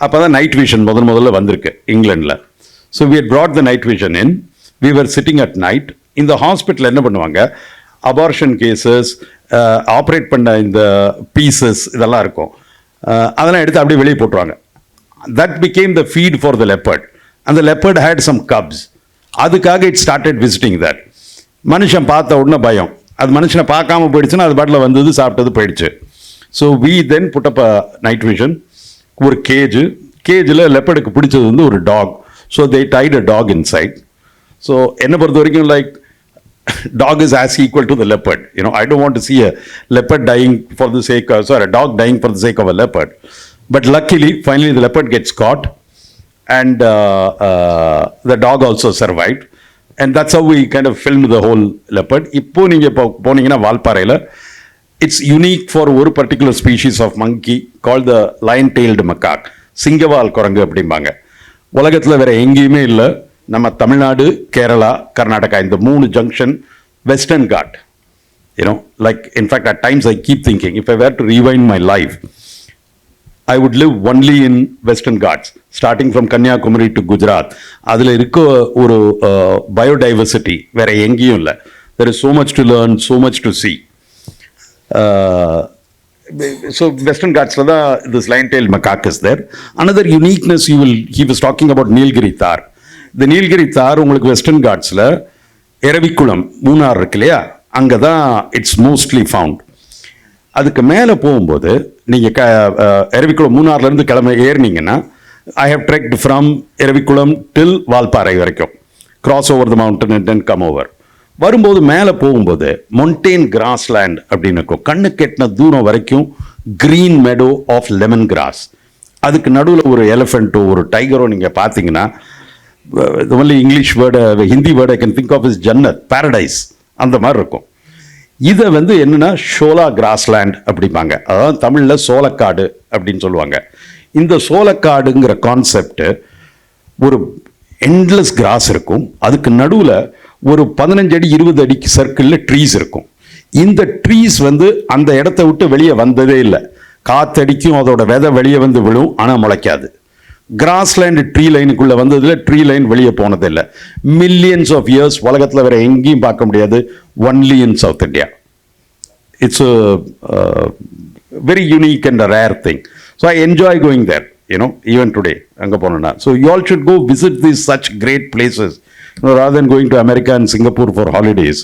அப்போ தான் நைட் விஷன் முதல்ல வந்திருக்கு இங்கிலாண்டில். So we had brought the night vision in. We were sitting at night. இந்த ஹாஸ்பிட்டலில் என்ன பண்ணுவாங்க, அபார்ஷன் கேசஸ், ஆப்ரேட் பண்ண இந்த பீசஸ் இதெல்லாம் இருக்கும். அதெல்லாம் எடுத்து அப்படியே வெளியே போட்டுருவாங்க. That became the feed for the leopard. And the leopard had some cubs. அதுக்காக it started visiting that. மனுஷன் பார்த்த உடனே பயம். அது மனுஷனை பார்க்காம போயிடுச்சுன்னா அது பாட்டில் வந்தது சாப்பிட்டது போயிடுச்சு. So we then put up a night vision. ஒரு கேஜில் லெப்பர்டுக்கு பிடிச்சது வந்து ஒரு dog. So they tied a dog inside. So என்னை பொறுத்த வரைக்கும் like dog is as equal to the leopard. You know, I don't want to see a leopard dying for the sake of, sorry, a dog dying for the sake of a leopard. But luckily, finally the leopard gets caught and the dog also survived. And that's how we kind of filmed the whole leopard. இப்போ நீங்கள் போனீங்கன்னா வால்பாறையில் it's unique for ஒரு particular species of monkey called the lion-tailed macaque. சிங்கவால் குரங்கு அப்படிம்பாங்க. உலகத்தில் வேற எங்கேயுமே இல்லை. நம்ம தமிழ்நாடு, கேரளா, கர்நாடகா இந்த 3 junction, Western Ghat. You know, like in fact at times I keep thinking if I were to rewind my life, I would live only in Western Ghats, starting from Kanyakumari to Gujarat. அதில் இருக்க ஒரு biodiversity வேற எங்கேயும் இல்லை. There is so much to learn, so much to see. So Western Ghats la this lion-tailed macaque is there. Another uniqueness he was talking about Nilgiri Thar. The Nilgiri Thar உங்களுக்கு western காட்ஸில் Eravikulam Munnar இருக்கு இல்லையா, அங்கே தான் it's mostly found. அதுக்கு மேலே போகும்போது நீங்கள் Eravikulam மூணார்லேருந்து ஏறினீங்கன்னா I have ட்ரெக்ட் from Eravikulam டில் வால்பாறை வரைக்கும், cross over the mountain and then come over. வரும்போது மேலே போகும்போது மொன்டேன் கிராஸ்லேண்ட் அப்படின்னு இருக்கும். கண்ணு கெட்டின தூரம் வரைக்கும் green meadow of lemon grass. அதுக்கு நடுவில் ஒரு எலிஃபெண்ட்டோ ஒரு டைகரோ நீங்கள் பார்த்தீங்கன்னா, the only English word, Hindi word I can think of is Jannat, paradise, அந்த மாதிரி இருக்கும். இதை வந்து என்னன்னா ஷோலா கிராஸ்லேண்ட் அப்படிம்பாங்க. அதாவது தமிழில் சோளக்காடு அப்படின்னு சொல்லுவாங்க. இந்த சோளக்காடுங்கிற கான்செப்ட் ஒரு எண்ட்லெஸ் கிராஸ் இருக்கும். அதுக்கு நடுவில் ஒரு 15 அடி 20 அடிக்கு சர்க்கிளில் ட்ரீஸ் இருக்கும். இந்த ட்ரீஸ் வந்து அந்த இடத்த விட்டு வெளியே வந்ததே இல்லை. காத்தடிக்கும், அதோட விதை வெளியே வந்து விழும், ஆனால் முளைக்காது. கிராஸ்லேண்ட் ட்ரீ லைனுக்குள்ள வந்ததில் ட்ரீ லைன் வெளியே போனதில்லை. மில்லியன்ஸ் ஆஃப் இயர்ஸ் உலகத்தில் வேற எங்கேயும் பார்க்க முடியாது, only in South India. It's very unique and rare thing. So I enjoy going there. even today. So you all should go visit these such great places, rather than going to America and Singapore for holidays.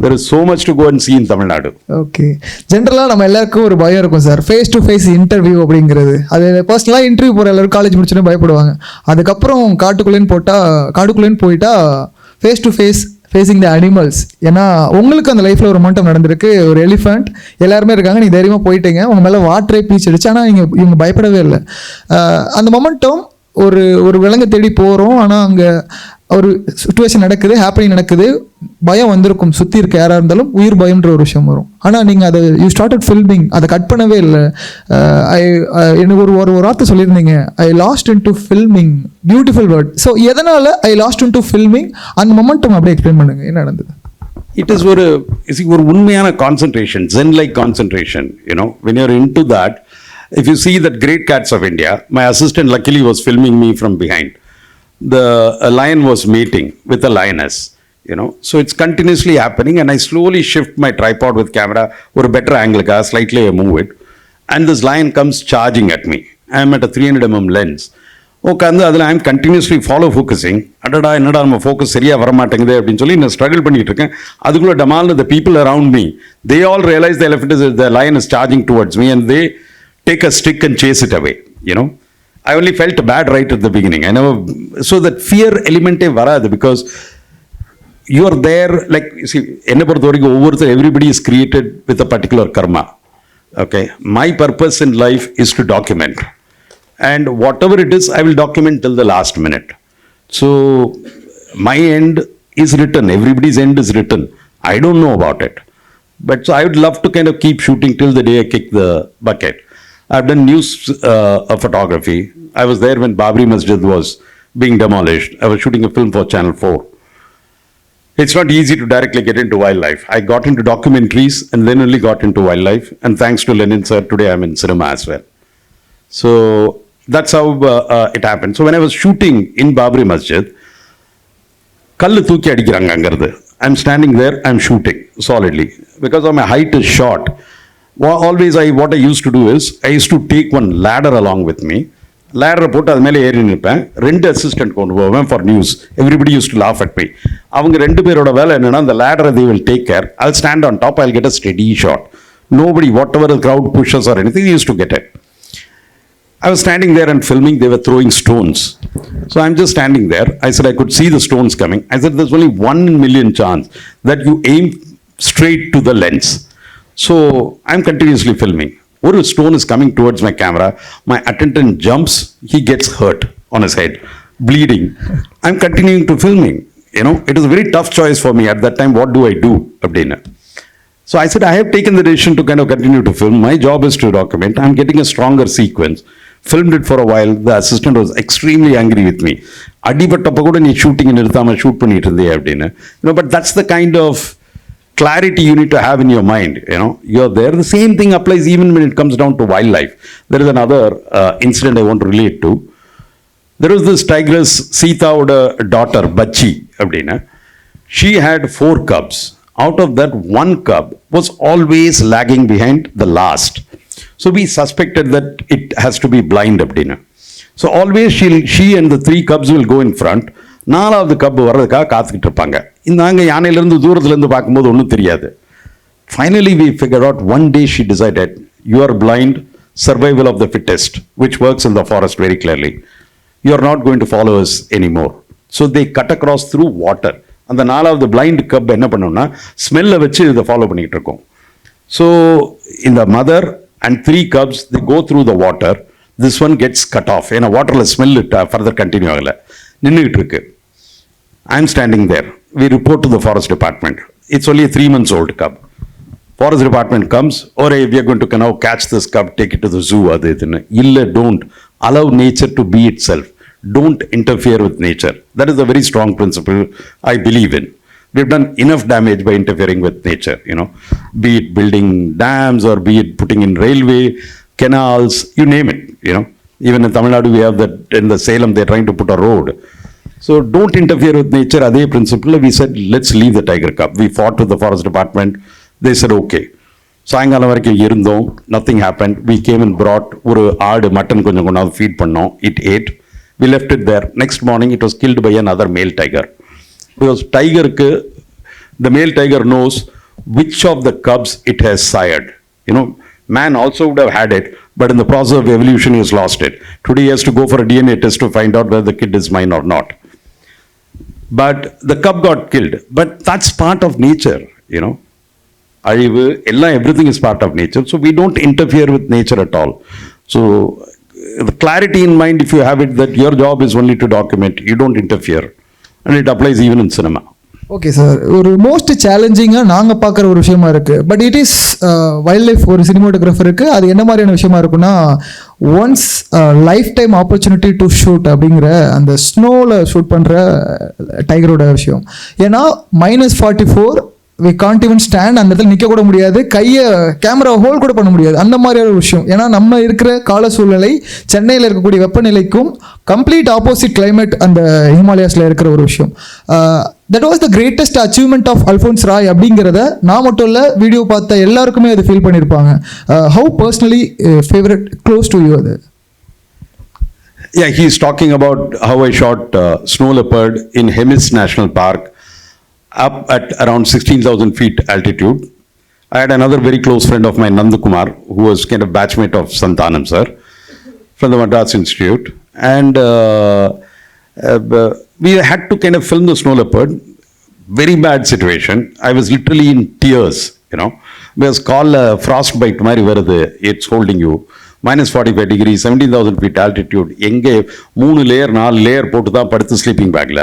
There is so much to go and see in Tamil Nadu. Okay, ஜென்ரலாக நம்ம எல்லாருக்கும் ஒரு பயம் இருக்கும் sir, face to face interview அப்படிங்கிறது. அது பர்சனலாக interview போகிற எல்லாரும் காலேஜ் முடிச்சோன்னே பயப்படுவாங்க. அதுக்கப்புறம் காட்டுக்குள்ளேன்னு போயிட்டா face to facing the animals. ஏன்னா உங்களுக்கு அந்த லைஃப்பில் ஒரு மொமெண்டம் நடந்திருக்கு, ஒரு எலிஃபண்ட் எல்லாருமே இருக்காங்க, நீங்கள் தைரியமாக போயிட்டீங்க, உங்கள் மேலே வாட்டரே பீச் அடிச்சு, ஆனால் இவங்க பயப்படவே இல்லை. அந்த மொமெண்டம் ஒரு விலங்கை தேடி போகிறோம், ஆனால் அங்கே ஒரு சுச்சுவேஷன் நடக்குது, ஹேப்பனிங் நடக்குது, பயம் வந்திருக்கும், சுற்றி இருக்க யாராக இருந்தாலும் உயிர் பயம்ன்ற ஒரு விஷயம் வரும். ஆனால் நீங்கள் அதை யூ ஸ்டார்டட் ஃபில்மிங், அதை கட் பண்ணவே இல்லை. எனக்கு ஒரு வார்த்தை சொல்லியிருந்தீங்க, I lost in to filming, beautiful word. So எதனால் I lost in to filming, அந்த மொமெண்டம் அப்படியே எக்ஸ்பிளைன் பண்ணுங்கள், என்ன நடந்தது? It is ஒரு உண்மையான concentration, zen-like concentration. When you're into that, if you see that Great Cats of India, my assistant luckily was filming me from behind. A lion was mating with a lioness, so it's continuously happening, and I slowly shift my tripod with camera or a better angle, slightly I move it, and this lion comes charging at me. I am at a 300mm lens. Okay, I am continuously focusing. Adada enada நம்ம focus சரியா வர மாட்டேங்குது அப்படினு சொல்லி நான் struggle பண்ணிட்டு இருக்கேன். அதுக்குள்ள டமால்னு the people around me, they all realize the lion is charging towards me, and they take a stick and chase it away. I only felt bad right at the beginning. So that fear element varadu, because you are there, like, you see, everybody is created with a particular karma. Okay, my purpose in life is to document, and whatever it is, I will document till the last minute. So my end is written, everybody's end is written. I don't know about it, but so I would love to kind of keep shooting till the day I kick the bucket. I've done news photography. I was there when Babri Masjid was being demolished. I was shooting a film for Channel 4. It's not easy to directly get into wildlife. I got into documentaries and then only got into wildlife. And thanks to Lenin sir, today I'm in cinema as well. So that's how it happened. So when I was shooting in Babri Masjid, kallu thooki adikiranga angiradhu. I'm standing there, I'm shooting solidly. Because of my height is short, what I used to do is, I used to take one ladder along with me. Ladder போட்டு அது மேலே ஏறி நிற்பேன், 2 assistant கொண்டு போவேன் for news. Everybody used to laugh at me. அவங்க 2 பேரோட வேலை என்னன்னா, the ladder they will take care. I'll stand on top, I'll get a steady shot. Nobody, whatever the crowd pushes or anything, they used to get it. I was standing there and filming, they were throwing stones. So I'm just standing there. I said I could see the stones coming. I said there's only 1 in a million chance that you aim straight to the lens. So I'm continuously filming. One stone is coming towards my camera. My attendant jumps. He gets hurt on his head, bleeding. I'm continuing to filming. It was a very tough choice for me at that time. What do I do? So I said, I have taken the decision to kind of continue to film. My job is to document. I'm getting a stronger sequence. Filmed it for a while. The assistant was extremely angry with me. Adipattappa kuda nee shooting nirthama shoot pannittu irundhe. But that's the kind of clarity you need to have in your mind. You're there. The same thing applies even when it comes down to wildlife. There is another incident I want to relate to. There was this tigress, Sitaoda daughter, Bachi. She had 4 cubs. Out of that, 1 cub was always lagging behind the last. So we suspected that it has to be blind. So always she and the 3 cubs will go in front. 4வது cup வர்றதுக்காக காத்துக்கிட்டு இருப்பாங்க. அங்கே யானையிலேருந்து தூரத்துலேருந்து பார்க்கும்போது ஒன்றும் தெரியாது. Finally we figured out, one day she decided, you are blind, survival of the fittest, which works in the forest very clearly. You are not going to follow us anymore. So they cut across through water. அந்த 4வது blind cub என்ன பண்ணுன்னா, ஸ்மெல்லை வச்சு இதை follow பண்ணிக்கிட்டு இருக்கோம். So in the mother and 3 cubs, they go through the water. This one gets cut off. ஏன்னா வாட்டரில் ஸ்மெல் ஃபர்தர் கண்டினியூ ஆகலை, நின்றுக்கிட்டு இருக்கு. I'm standing there. We report to the forest department. It's only a 3 months old cub. Forest department comes, or we are going to now catch this cub, take it to the zoo. Don't allow nature to be itself. Don't interfere with nature. That is a very strong principle I believe in. We've done enough damage by interfering with nature, be it building dams or be it putting in railway, canals, you name it, Even in Tamil Nadu, we have that in the Salem, they're trying to put a road. So don't interfere with nature. Adhe principle, we said, let's leave the tiger cub. We fought with the forest department. They said, okay. சாயங்காலம் வரைக்கும் இருந்தோம், nothing happened. We came and brought ஒரு ஆடு mutton கொஞ்சம் கொண்டாந்து feet பண்ணோம். It ate. We left it there. Next morning it was killed by another male tiger. Because tigerக்கு the male tiger knows which of the cubs it has sired. You know, man also would have had it, but in the process of evolution he has lost it. Today he has to go for a DNA test to find out whether the kid is mine or not. But the cub got killed. But that's part of nature, you know. அழிவு எல்லாம், everything is part of nature. So we don't interfere with nature at all. So the clarity in mind, if you have it, that your job is only to document, you don't interfere. And it applies even in cinema. Okay sir, ஒரு most சேலஞ்சிங்காக நாங்கள் பார்க்குற ஒரு விஷயமா இருக்குது. But it is wild life ஒரு சினிமாட்டோகிராஃபருக்கு அது என்ன மாதிரியான விஷயமா இருக்குன்னா, once life time opportunity to shoot அப்படிங்கிற அந்த ஸ்னோவில் ஷூட் பண்ணுற டைகரோட விஷயம். ஏன்னா -44 we can't even stand, அந்த இடத்துல நிற்க கூட முடியாது, கையை கேமரா ஹோல்ட் கூட பண்ண முடியாது, அந்த மாதிரியான ஒரு விஷயம். ஏன்னா நம்ம இருக்கிற கால சூழ்நிலை சென்னையில் இருக்கக்கூடிய வெப்பநிலைக்கும் கம்ப்ளீட் ஆப்போசிட் கிளைமேட் அந்த ஹிமாலயாஸில் இருக்கிற ஒரு விஷயம். That was the greatest achievement of Alphonse Roy அப்படிங்கிறத நான் மட்டும் இல்லை, வீடியோ பார்த்த எல்லாருக்குமே அது ஃபீல் பண்ணியிருப்பாங்க. How personally favourite close to you அது? Yeah, he's talking about how I shot snow leopard in Hemis National Park up at around 16,000 feet altitude. I had another very close friend of mine, Nandakumar, who was kind of batchmate of Santanam sir from the Madras Institute. And we had to kind of film the snow leopard. Very bad situation. I was literally in tears, you know. Because call frostbite mari varudhu, it's holding you. -45 degrees, 17,000 feet altitude. எங்கே 3 layer 4 layer போட்டு தான் படுத்து sleeping பேக்கில்.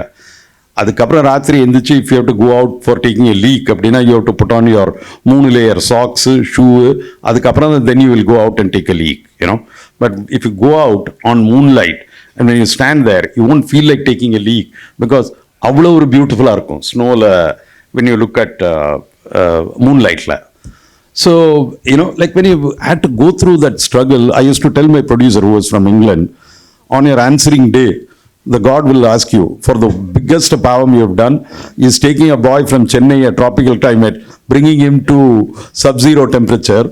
அதுக்கப்புறம் ராத்திரி எந்திரிச்சு, if you have to go out for taking a leak அப்படின்னா, you have to put on your 3 layer socks, shoe. அதுக்கப்புறம் then you will go out and take a leak, you know. But if you go out on moonlight and when you stand there, you won't feel like taking a leak because அவ்வளோ ஒரு பியூட்டிஃபுல்லாக இருக்கும் ஸ்னோவில் when you look at moonlightல. So, you know, like when you had to go through that struggle, I used to tell my producer who was from England, on your answering day, the God will ask you for the biggest pavam you have done is taking a boy from Chennai, a tropical climate, bringing him to sub-zero temperature.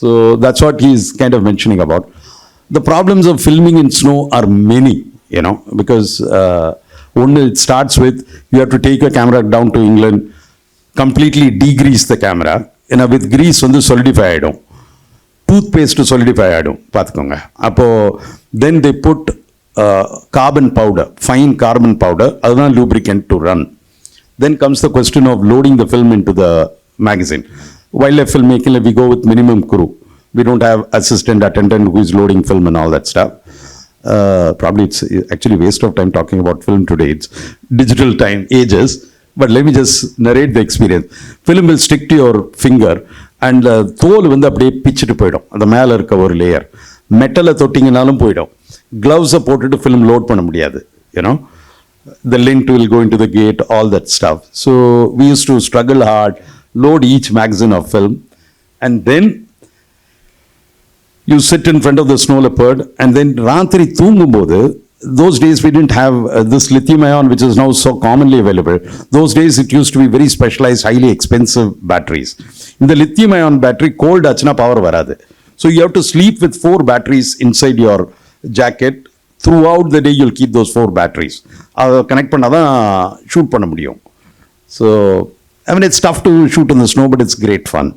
So that's what he is kind of mentioning about. The problems of filming in snow are many, you know, because one, it starts with you have to take a camera down to England, completely degrease the camera. You know, with grease வந்து solidify ஆகிடும், toothpaste solidify ஆகிடும் பார்த்துக்கோங்க. அப்போது then they put carbon powder, fine carbon powder, அதுதான் lubricant to run. Then comes the question of loading the film into the magazine. Wildlife filmmaking, we go with minimum crew. We don't have assistant attendant who is loading film and all that stuff. Probably it's actually waste of time talking about film today. It's digital time ages. But let me just narrate the experience. Film will stick to your finger and தோல் வந்து அப்படியே பிச்சுட்டு போயிடும், அந்த மேலே இருக்க ஒரு layer. மெட்டலை தொட்டிங்கனாலும் போயிடும். க்ளவுஸை போட்டுட்டு ஃபிலிம் லோட் பண்ண முடியாது, you know. The lint will go into the gate, all that stuff. So we used to struggle hard, load each magazine of film, and then you sit in front of the snow leopard, and then ராத்திரி தூங்கும்போது, those days we didn't have this lithium ion which is now so commonly available. Those days it used to be very specialized, highly expensive batteries. In the lithium ion battery, cold achna power varadu. So you have to sleep with 4 batteries inside your jacket. Throughout the day you'll keep those 4 batteries. Adha connect panna da shoot panna mudiyum. So I mean, it's tough to shoot in the snow, but it's great fun.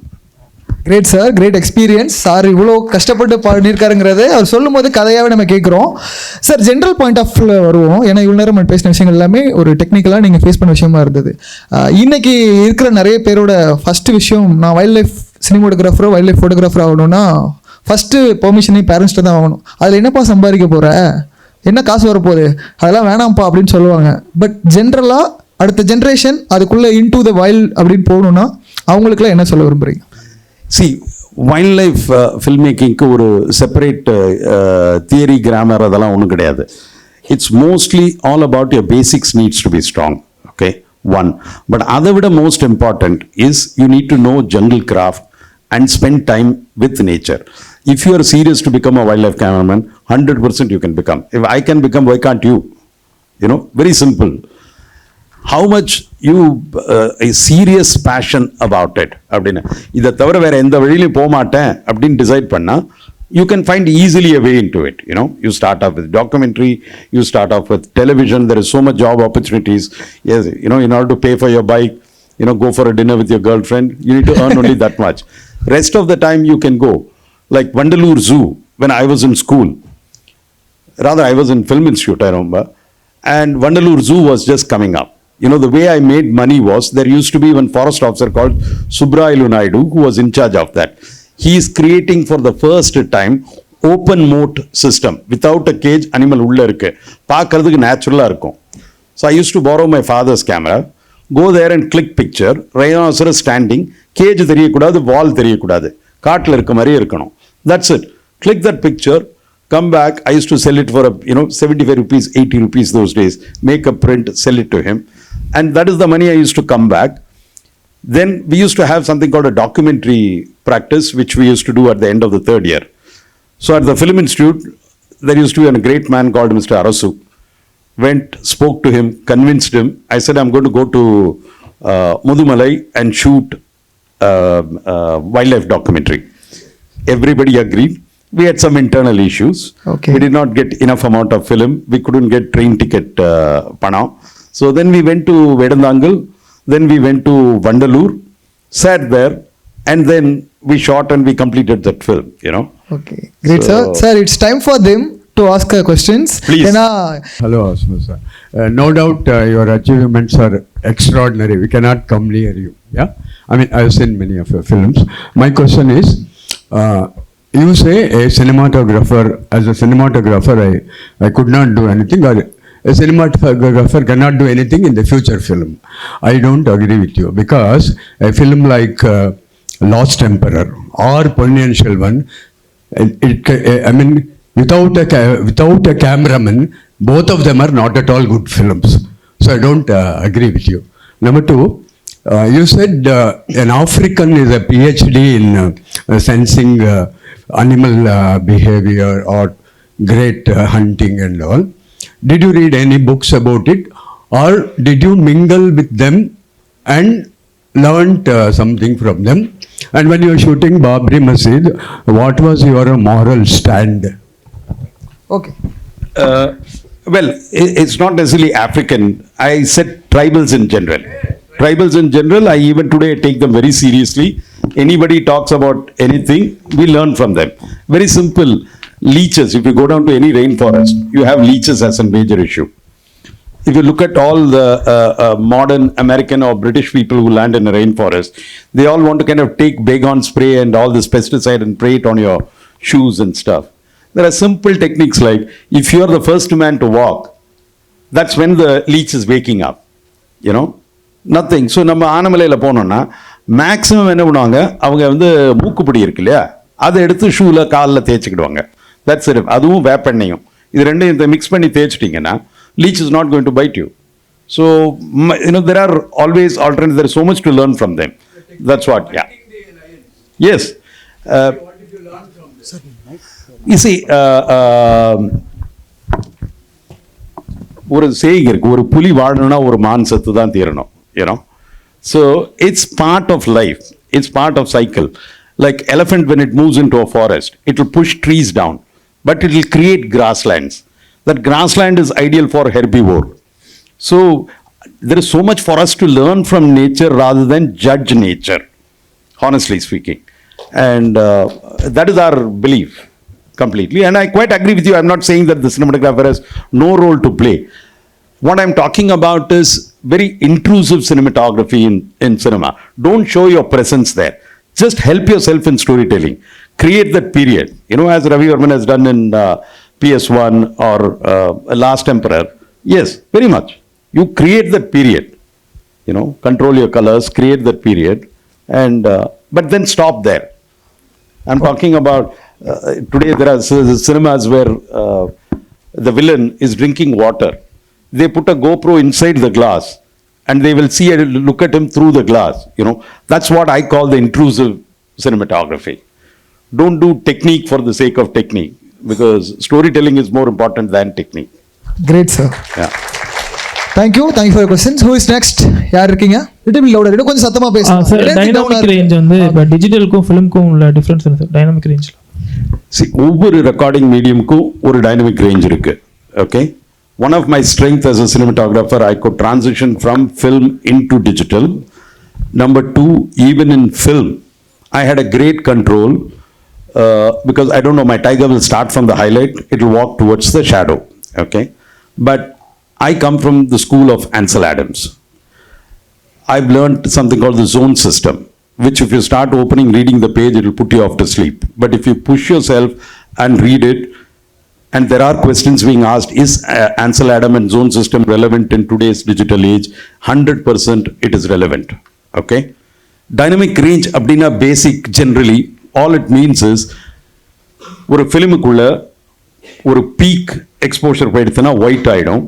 Great sir, great experience. Sir இவ்வளோ கஷ்டப்பட்டு பண்ணியிருக்காருங்கிறது அவர் சொல்லும் போது கதையாகவே நம்ம கேட்குறோம். Sir, general point of வியூவில் வருவோம். ஏன்னா இவ்வளோ நேரம் பேசின விஷயங்கள் எல்லாமே ஒரு டெக்னிக்கலாக நீங்கள் ஃபேஸ் பண்ண விஷயமா இருந்தது. இன்னைக்கு இருக்கிற நிறைய பேரோட ஃபஸ்ட்டு விஷயம், நான் வைல்ட் லைஃப் சினிமோட்டோகிராஃபரோ வைல்ட் லைஃப் ஃபோட்டோகிராஃபர் ஆகணும்னா ஃபஸ்ட்டு பெர்மிஷனே பேரண்ட்ஸ்ட்டு தான் ஆகணும். அதில் என்னப்பா சம்பாதிக்க போகிற, என்ன காசு வரப்போகுது, அதெல்லாம் வேணாம்ப்பா அப்படின்னு சொல்லுவாங்க. பட் ஜென்ரலாக அடுத்த ஜென்ரேஷன் அதுக்குள்ளே இன்டு த வைல்ட் அப்படின்னு போகணுன்னா அவங்களுக்குலாம் என்ன சொல்ல விரும்புகிறீங்க? See, wildlife filmmaking ஒரு செப்பரேட் தியரி கிராமர் அதெல்லாம் ஒன்றும் கிடையாது. It's mostly all about your basics needs to be strong, okay, one. But அதை விட most important is you need to know jungle craft and spend time with nature. If you are serious to become a wildlife cameraman, 100% you can become. If I can become, why can't you? You know, very simple. how much you a serious passion about it அப்படின்னு இதை தவிர வேற எந்த வழியிலையும் போக மாட்டேன் அப்படின்னு decide பண்ணா you can find easily a way into it. You start off with documentary, you start off with television. There is so much job opportunities. Yes, in order to pay for your bike, go for a dinner with your girlfriend, you need to earn only that much. Rest of the time you can go. Like Vandalur Zoo, when I was in school, rather I was in Film Institute, I remember, and Vandalur Zoo was just coming up. The way I made money was, there used to be one forest officer called Subrailu Naidu who was in charge of that. He is creating for the first time open moat system. Without a cage, animal ulla irukku. Paakradhukku natural-a irukum. So I used to borrow my father's camera, go there and click picture, rhinoceros standing, cage theriyakudadu, wall theriyakudadu. Kaatla irukka mari irukanum. That's it. Click that picture, come back. I used to sell it for 75 rupees, 80 rupees those days. Make a print, sell it to him. And that is the money I used to come back. Then we used to have something called a documentary practice, which we used to do at the end of the third year. So at the Film Institute, there used to be a great man called Mr. Arasu. Went, spoke to him, convinced him. I said, I'm going to go to Mudumalai and shoot wildlife documentary. Everybody agreed. We had some internal issues. Okay. We did not get enough amount of film. We couldn't get train ticket Panam. So then we went to Vedandangal. Then we went to Vandalur, sat there, and then we shot and we completed that film, Okay, great, sir. Sir, it's time for them to ask questions. Please. Hello, Asma sir. No doubt your achievements are extraordinary. We cannot come near you. Yeah, I mean, I've seen many of your films. My question is, you say a cinematographer, as a cinematographer, I could not do anything, or a cinematographer cannot do anything in the future film. I don't agree with you, because a film like Lost Emperor or Ponniyin Selvan, I mean, without a cameraman, both of them are not at all good films. So I don't agree with you. Number two, you said an African is a PhD in sensing animal behavior or great hunting and all. Did you read any books about it, or did you mingle with them and learnt something from them? And when you were shooting Babri Masjid, what was your moral stand? Okay. Well, it's not necessarily African. I said tribals in general. Tribals in general, I even today take them very seriously. Anybody talks about anything, we learn from them. Very simple. Leeches, if you go down to any rainforest, you have leeches as a major issue. If you look at all the modern American or British people who land in a rainforest, they all want to kind of take Baygon spray and all this pesticide and spray it on your shoes and stuff. There are simple techniques like, if you are the first man to walk, that's when the leech is waking up. Nothing. So நம்ம ஆனமலையில் போனோம்னா maximum என்ன பண்ணுவாங்க, அவங்க மூக்குப்பிடி இருக்கு இல்லையா, அதை எடுத்து ஷூவில் காலில் தேய்ச்சிக்கிடுவாங்க. That's it. அதுவும் வேப்பெண்ணையும் இது ரெண்டையும் மிக்ஸ் பண்ணி தேய்ச்சிட்டிங்கன்னா leech is not going to bite you. So there are always alternatives. There is so much to learn from them. That's what. Yeah. Yes. What did you learn from them? You see, ஒரு saying இருக்கு, ஒரு புலி வாழணும்னா ஒரு மான் செத்து தான் தீரணும். So it's part of life. It's part of cycle. Like elephant, when it moves into a forest, it will push trees down, but it will create grasslands. That grassland is ideal for herbivore. So there is so much for us to learn from nature rather than judge nature, honestly speaking. And that is our belief completely. And I quite agree with you. I'm not saying that the cinematographer has no role to play. What I'm talking about is very intrusive cinematography in cinema. Don't show your presence there. Just help yourself in storytelling. Create that period. As Ravi Varman has done in PS1 or Last Emperor. Yes, very much. You create that period. Control your colors, create that period. And but then stop there. I'm talking about, today there are cinemas where the villain is drinking water. They put a GoPro inside the glass and they will see and look at him through the glass. That's what I call the intrusive cinematography. Don't do technique for the sake of technique, because storytelling is more important than technique. Great, sir. Yeah. Thank you for questions. Who is next? யார் இருக்கீங்க? Little bit louder, இன்னும் கொஞ்சம் சத்தமா பேசுங்க sir. Dynamic range வந்து இப்போ டிஜிட்டலுக்கும் ஃபிலிம்க்கும் உள்ள difference என்ன சார்? டைனமிக் ரேஞ்சில் ஒவ்வொரு ரெக்கார்டிங் மீடியமுக்கும் ஒரு டைனமிக் ரேஞ்ச் இருக்கு. Okay, one of my strengths as a cinematographer, I could transition from film into digital. Number two, even in film, I had a great control because I don't know, my tiger will start from the highlight, it will walk towards the shadow. Okay, but I come from the school of Ansel Adams. I've learned something called the zone system, which if you start opening, reading the page, it will put you off to sleep. But if you push yourself and read it, and there are questions being asked, is Ansel Adams and zone system relevant in today's digital age? 100% it is relevant. Okay, dynamic range abdina basic, generally all it means is ஒரு ஃபிலிமுக்குள்ள ஒரு peak exposure போயிடுச்சுன்னா white ஆகிடும்,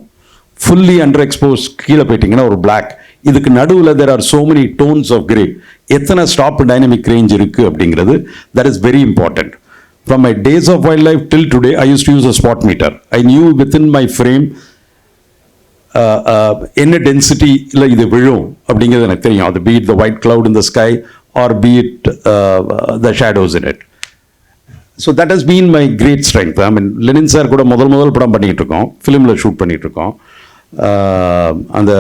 fully under expose கீழே போயிட்டீங்கன்னா ஒரு black. இதுக்கு நடுவில் there are so many tones of grey. எத்தனை ஸ்டாப் டைனமிக் ரேஞ்ச் இருக்குது அப்படிங்கிறது, that is very important. From my days of wildlife till today, I used to use a spot meter. I knew within my frame என்ன டென்சிட்டியில் இது விழும் அப்படிங்கிறது எனக்கு தெரியும். அது be it the white cloud in the sky or be it the shadows in it. So that has been my great strength. I mean, Lenin sir கூட முதல் படம் பண்ணிகிட்டு இருக்கோம், ஃபிலிமில் ஷூட் பண்ணிகிட்டு இருக்கோம். அந்த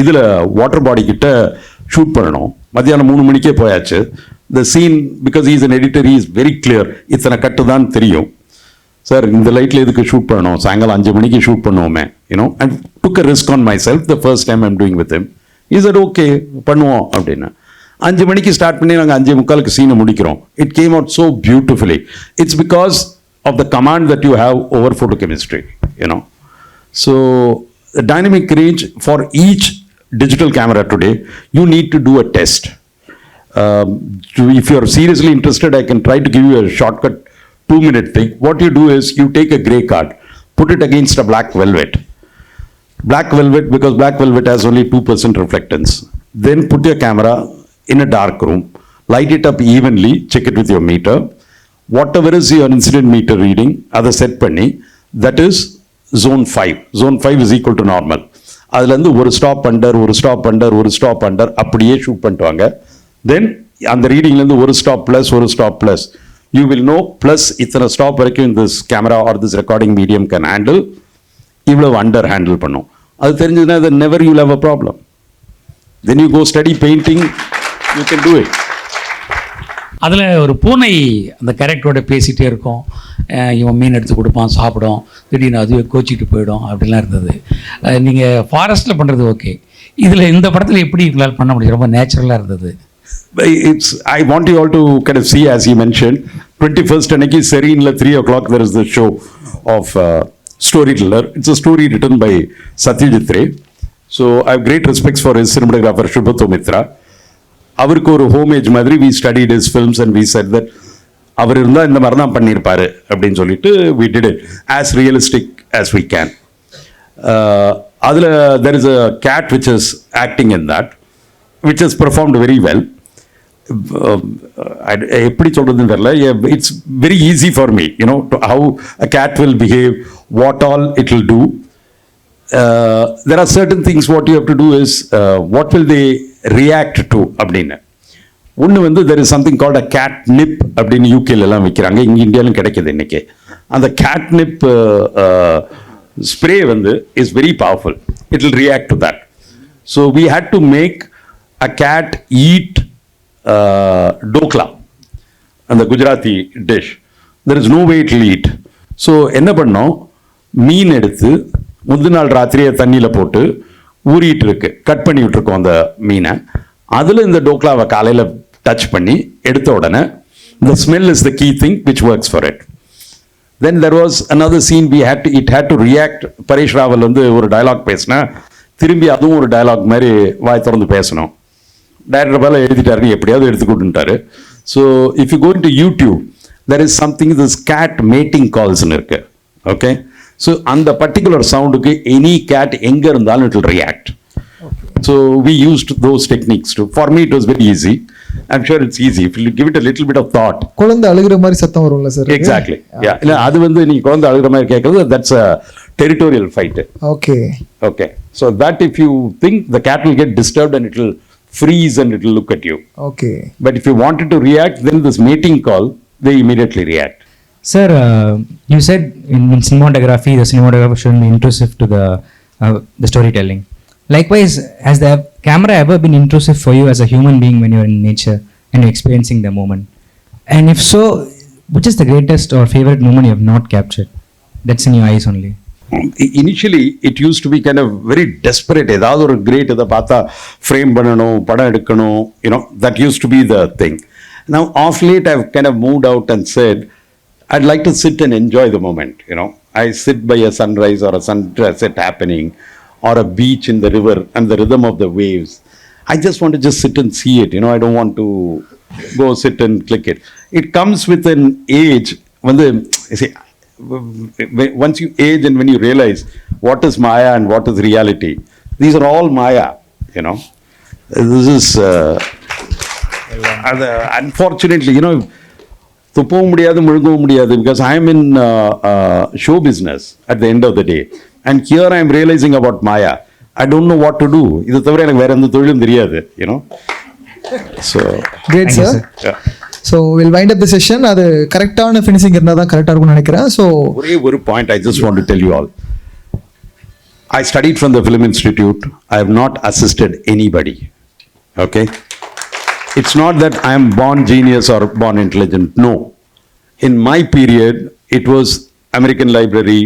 இதில் வாட்டர் பாடி கிட்ட ஷூட் பண்ணணும். மத்தியானம் 3 மணிக்கே போயாச்சு. The scene, because he is an editor, he is very clear. இத்தனை கட்டு தான் தெரியும் சார், இந்த லைட்டில் எதுக்கு ஷூட் பண்ணணும், சாயங்காலம் 5 மணிக்கு ஷூட் பண்ணுவோமே. You know, I took a risk on myself the first time I'm doing with him. He said okay, பண்ணுவோம் அப்படின்னு. 5 மணிக்கு ஸ்டார்ட் பண்ணி நாங்கள் 5:45 சீனை முடிக்கிறோம். It came out so beautifully. It's because of the command that you have over photochemistry, you know. So the dynamic range for each digital camera today, you need to do a test. If you are seriously interested, I can try to give you a shortcut 2-minute thing. What you do is you take a gray card, put it against a black velvet. Black velvet, because black velvet has only 2% reflectance. Then put your camera in a dark room, light it up evenly, check it with your meter. Whatever is your incident meter reading, அதை set பண்ணி, that is zone 5. Zone 5 is equal to normal. அதுலேருந்து ஒரு stop under அப்படியே shoot பண்ணிட்டுவாங்க. Then அந்த ரீடிங்லேருந்து ஒரு stop plus you will know plus இத்தனை ஸ்டாப் வரைக்கும் இந்த camera or this recording medium can handle, இவ்வளவு அண்டர் ஹேண்டில் பண்ணும். அது தெரிஞ்சதுன்னா அது never you have a problem. Then you go study painting, you can do it. அதில் ஒரு பூனை அந்த கேரக்டரோட பேசிகிட்டே இருக்கும், இவன் மீன் எடுத்து கொடுப்பான், சாப்பிடும், திடீர்னு அதுவே கோச்சிக்கிட்டு போயிடும், அப்படிலாம் இருந்தது. நீங்கள் ஃபாரஸ்ட்டில் பண்ணுறது ஓகே, இதில் இந்த படத்தில் எப்படி உங்களால் பண்ண முடியும்? ரொம்ப நேச்சுரலாக இருந்தது. I want you all to kind of see, as you mentioned, 21st அன்னைக்கு Serene 3 o'clock there is the show of Storyteller. It's a story written by Satyajit Ray. So I have great respects for his cinematographer Shubhato Mitra. அவருக்கு ஒரு homage மாதிரி we studied his films and we said that அவர் இருந்தால் இந்த மாதிரி தான் பண்ணியிருப்பாரு அப்படின்னு சொல்லிட்டு we did it as realistic as we can. அதில் there is a cat which is acting in that, which has performed very well. எப்படி சொல்றதுன்னு தெரியல. It's very easy for me, you know, to how a cat will behave, what all it will do. There are certain things what you have to do is what will they react to அப்படின்னு. ஒன்று வந்து there is something called a catnip அப்படின்னு யூகேல எல்லாம் விற்கிறாங்க, இங்கே இந்தியாவிலும் கிடைக்கிது இன்னைக்கு. அந்த catnip spray வந்து is very powerful. It will react to that. So we had to make a cat eat dokla, and the Gujarati dish. There is no way it will eat. So என்ன பண்ணோம், மீன் எடுத்து முந்தின நாள் ராத்திரியை தண்ணியில் போட்டு ஊறிட்டு இருக்கு, cut பண்ணி விட்டுருக்கோம் அந்த மீனை. அதில் இந்த டோக்லாவை காலையில் டச் பண்ணி எடுத்த உடனே the smell is the key thing which works for it. Then there was another scene it had to react. Paresh Rawal வந்து ஒரு டயலாக் பேசினா திரும்பி அதுவும் ஒரு டயலாக் மாதிரி வாய் திறந்து பேசணும். டைரக்டர் மேலே எழுதிட்டாரு, எப்படியாவது எடுத்துக்கிட்டுட்டாரு. So if you go in to YouTube there is something, this cat mating calls-னு இருக்கு. ஓகே, ஸோ அந்த பர்டிகுலர் சவுண்டுக்கு எனி கேட் எங்கே இருந்தாலும் it will react. So we used those techniques too. For me it was very easy. I'm sure it's easy if you give it a little bit of thought. குழந்தை அழுகிற மாதிரி சத்தம் வரும்ல sir? Exactly. Yeah. இல்ல அது வந்து நீ குழந்தை அழுகிற மாதிரி கேட்கறது, that's a territorial fight. Okay Okay. So that if you think the cat will get disturbed and it will freeze and it will look at you. Okay But if you wanted to react, then this mating call, they immediately react. Sir, you said in cinematography, the cinematographer shouldn't be intrusive to the storytelling. Likewise, has the camera ever been intrusive for you as a human being when you're in nature and you're experiencing the moment? And if so, which is the greatest or favorite moment you have not captured? That's in your eyes only. Initially, it used to be kind of very desperate. ஏதாவது ஒரு great இதை பார்த்தா frame பண்ணணும், படம் எடுக்கணும், that used to be the thing. Now, off late, I've kind of moved out and said, I'd like to sit and enjoy the moment. I sit by a sunrise or a sunset happening or a beach in the river and the rhythm of the waves. I just want to just sit and see it. I don't want to go sit and click it. It comes with an age. Once you age and when you realize what is Maya and what is reality, these are all Maya. This is unfortunately, துப்பவும் முடியாது, முழுங்கவும் முடியாது, because I am in show business at the end of the day, and here I am realizing about Maya. I don't know what to do. இது தவிர எனக்கு வேற எந்த தொழிலும் தெரியாது. So great sir. Yeah. So will wind up the session. அது கரெக்டான finishing இருந்தால் தான் கரெக்டாக இருக்கும்னு நினைக்கிறேன். ஸோ ஒரே ஒரு point I just want to tell you all. I studied from the Film Institute. I have not assisted anybody. Okay? It's not that I am born genius or born intelligent. No. In my period, it was American Library,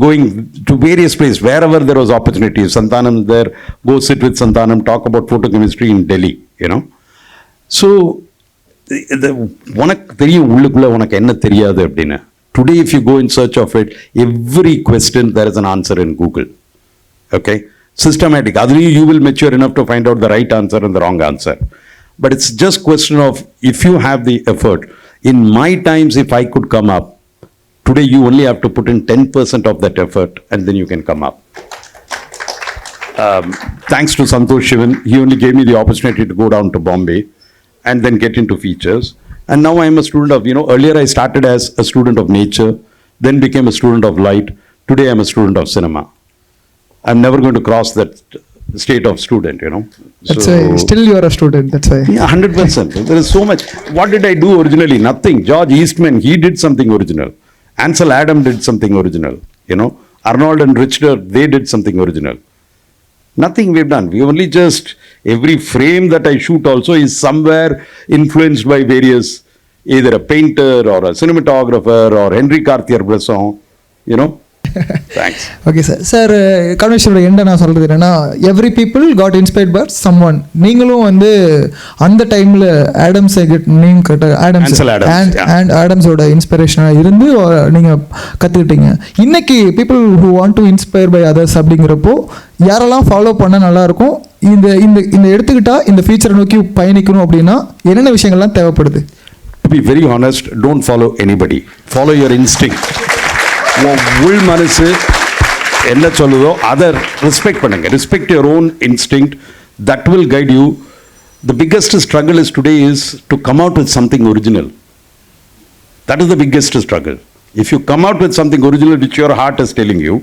going to various places, wherever there was opportunity. Santanam there, go sit with Santanam, talk about photochemistry in Delhi, So, உனக்கு தெரியும் உள்ளுக்குள்ள உனக்கு என்ன தெரியாது அப்படின்னு. Today, if you go in search of it, every question there is an answer in Google. Okay? Systematic. Otherwise, you will mature enough to find out the right answer and the wrong answer. But it's just question of if you have the effort. In my times, if I could come up, today you only have to put in 10% of that effort and then you can come up. Thanks to Santosh Shivan, he only gave me the opportunity to go down to Bombay and then get into features. And now I am a student of, earlier I started as a student of nature, then became a student of light. Today I am a student of cinema. I'm never going to cross that state of student, That's why still you are a student, that's why. Yeah, 100%. There is so much. What did I do originally? Nothing. George Eastman, he did something original. Ansel Adam did something original. Arnold and Richter, they did something original. Nothing we've done. We only just, every frame that I shoot also is somewhere influenced by various, either a painter or a cinematographer or Henry Cartier-Bresson, Thanks. Okay sir. Sir கன்வென்ஷனோட எண்டை நான் சொல்கிறது என்னென்னா, every people got inspired by someone. நீங்களும் அந்த டைமில் Adams name ஆடம்ஸோட இன்ஸ்பிரேஷனாக இருந்து நீங்கள் கற்றுக்கிட்டீங்க. இன்னைக்கு people who want to inspire by others அப்படிங்கிறப்போ யாரெல்லாம் ஃபாலோ பண்ணால் நல்லாயிருக்கும், இந்த இந்த இந்த எடுத்துக்கிட்டால் இந்த ஃபியூச்சரை நோக்கி பயணிக்கணும் அப்படின்னா என்னென்ன விஷயங்கள்லாம் தேவைப்படுது? To be very honest, don't follow anybody. Follow your instinct. உள் மனசு என்ன சொல்லுதோ அதை ரெஸ்பெக்ட் பண்ணுங்க. Respect your own instinct. That will guide you. The biggest struggle is today is to come out with something original. That is the biggest struggle. If you come out with something original which your heart is telling you,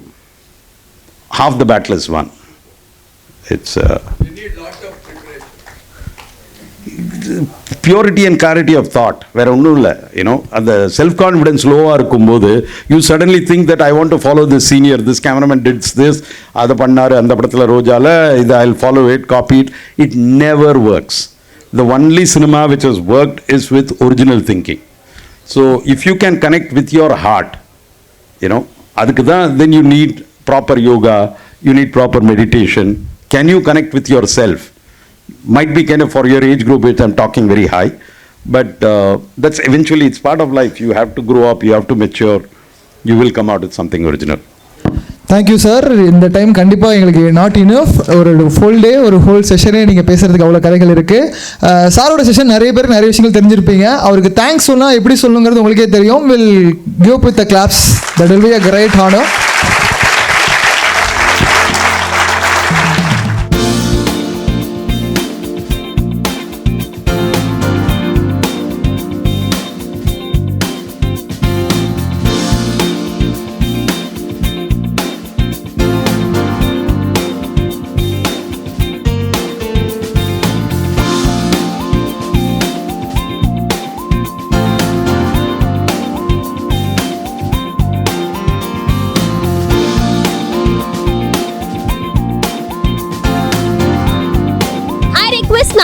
half the battle is won. It's you need lot of purity and clarity of thought. வேற ஒன்றும் இல்லை. அந்த self confidence லோவாக இருக்கும்போது you suddenly think that I want to follow this senior, this cameraman did this, அதை பண்ணார் அந்த படத்தில் ரோஜால, இது I will follow it, copy it. It never works. The only cinema which has worked is with original thinking. So if you can connect with your heart, அதுக்கு தான் then you need proper yoga, you need proper meditation. Can you connect with yourself? Might be kind of for your age group, which I'm talking very high, but that's eventually, it's part of life. You have to grow up, you have to mature, you will come out with something original. Thank you sir. இந்த time கண்டிப்பாக எங்களுக்கு not enough. ஒரு full day, ஒரு whole செஷனே நீங்கள் பேசுகிறதுக்கு அவ்வளோ கதைகள் இருக்குது. சாரோட செஷன் நிறைய பேருக்கு நிறைய விஷயங்கள் தெரிஞ்சிருப்பீங்க. அவருக்கு தேங்க்ஸ் சொன்னால் எப்படி சொல்லுங்கிறது உங்களுக்கே தெரியும். Will give with the claps. That will be a great honour.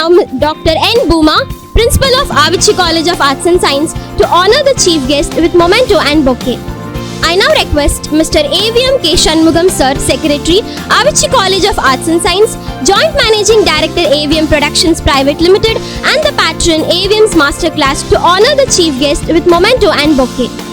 now Dr. N. Booma, Principal of Avicii College of Arts and Science, to honor the chief guest with memento and bouquet. I now request Mr. AVM K. Shanmugam Sir, Secretary, Avicii College of Arts and Science, Joint Managing Director AVM Productions Private Limited, and the patron AVM's Masterclass to honor the chief guest with memento and bouquet.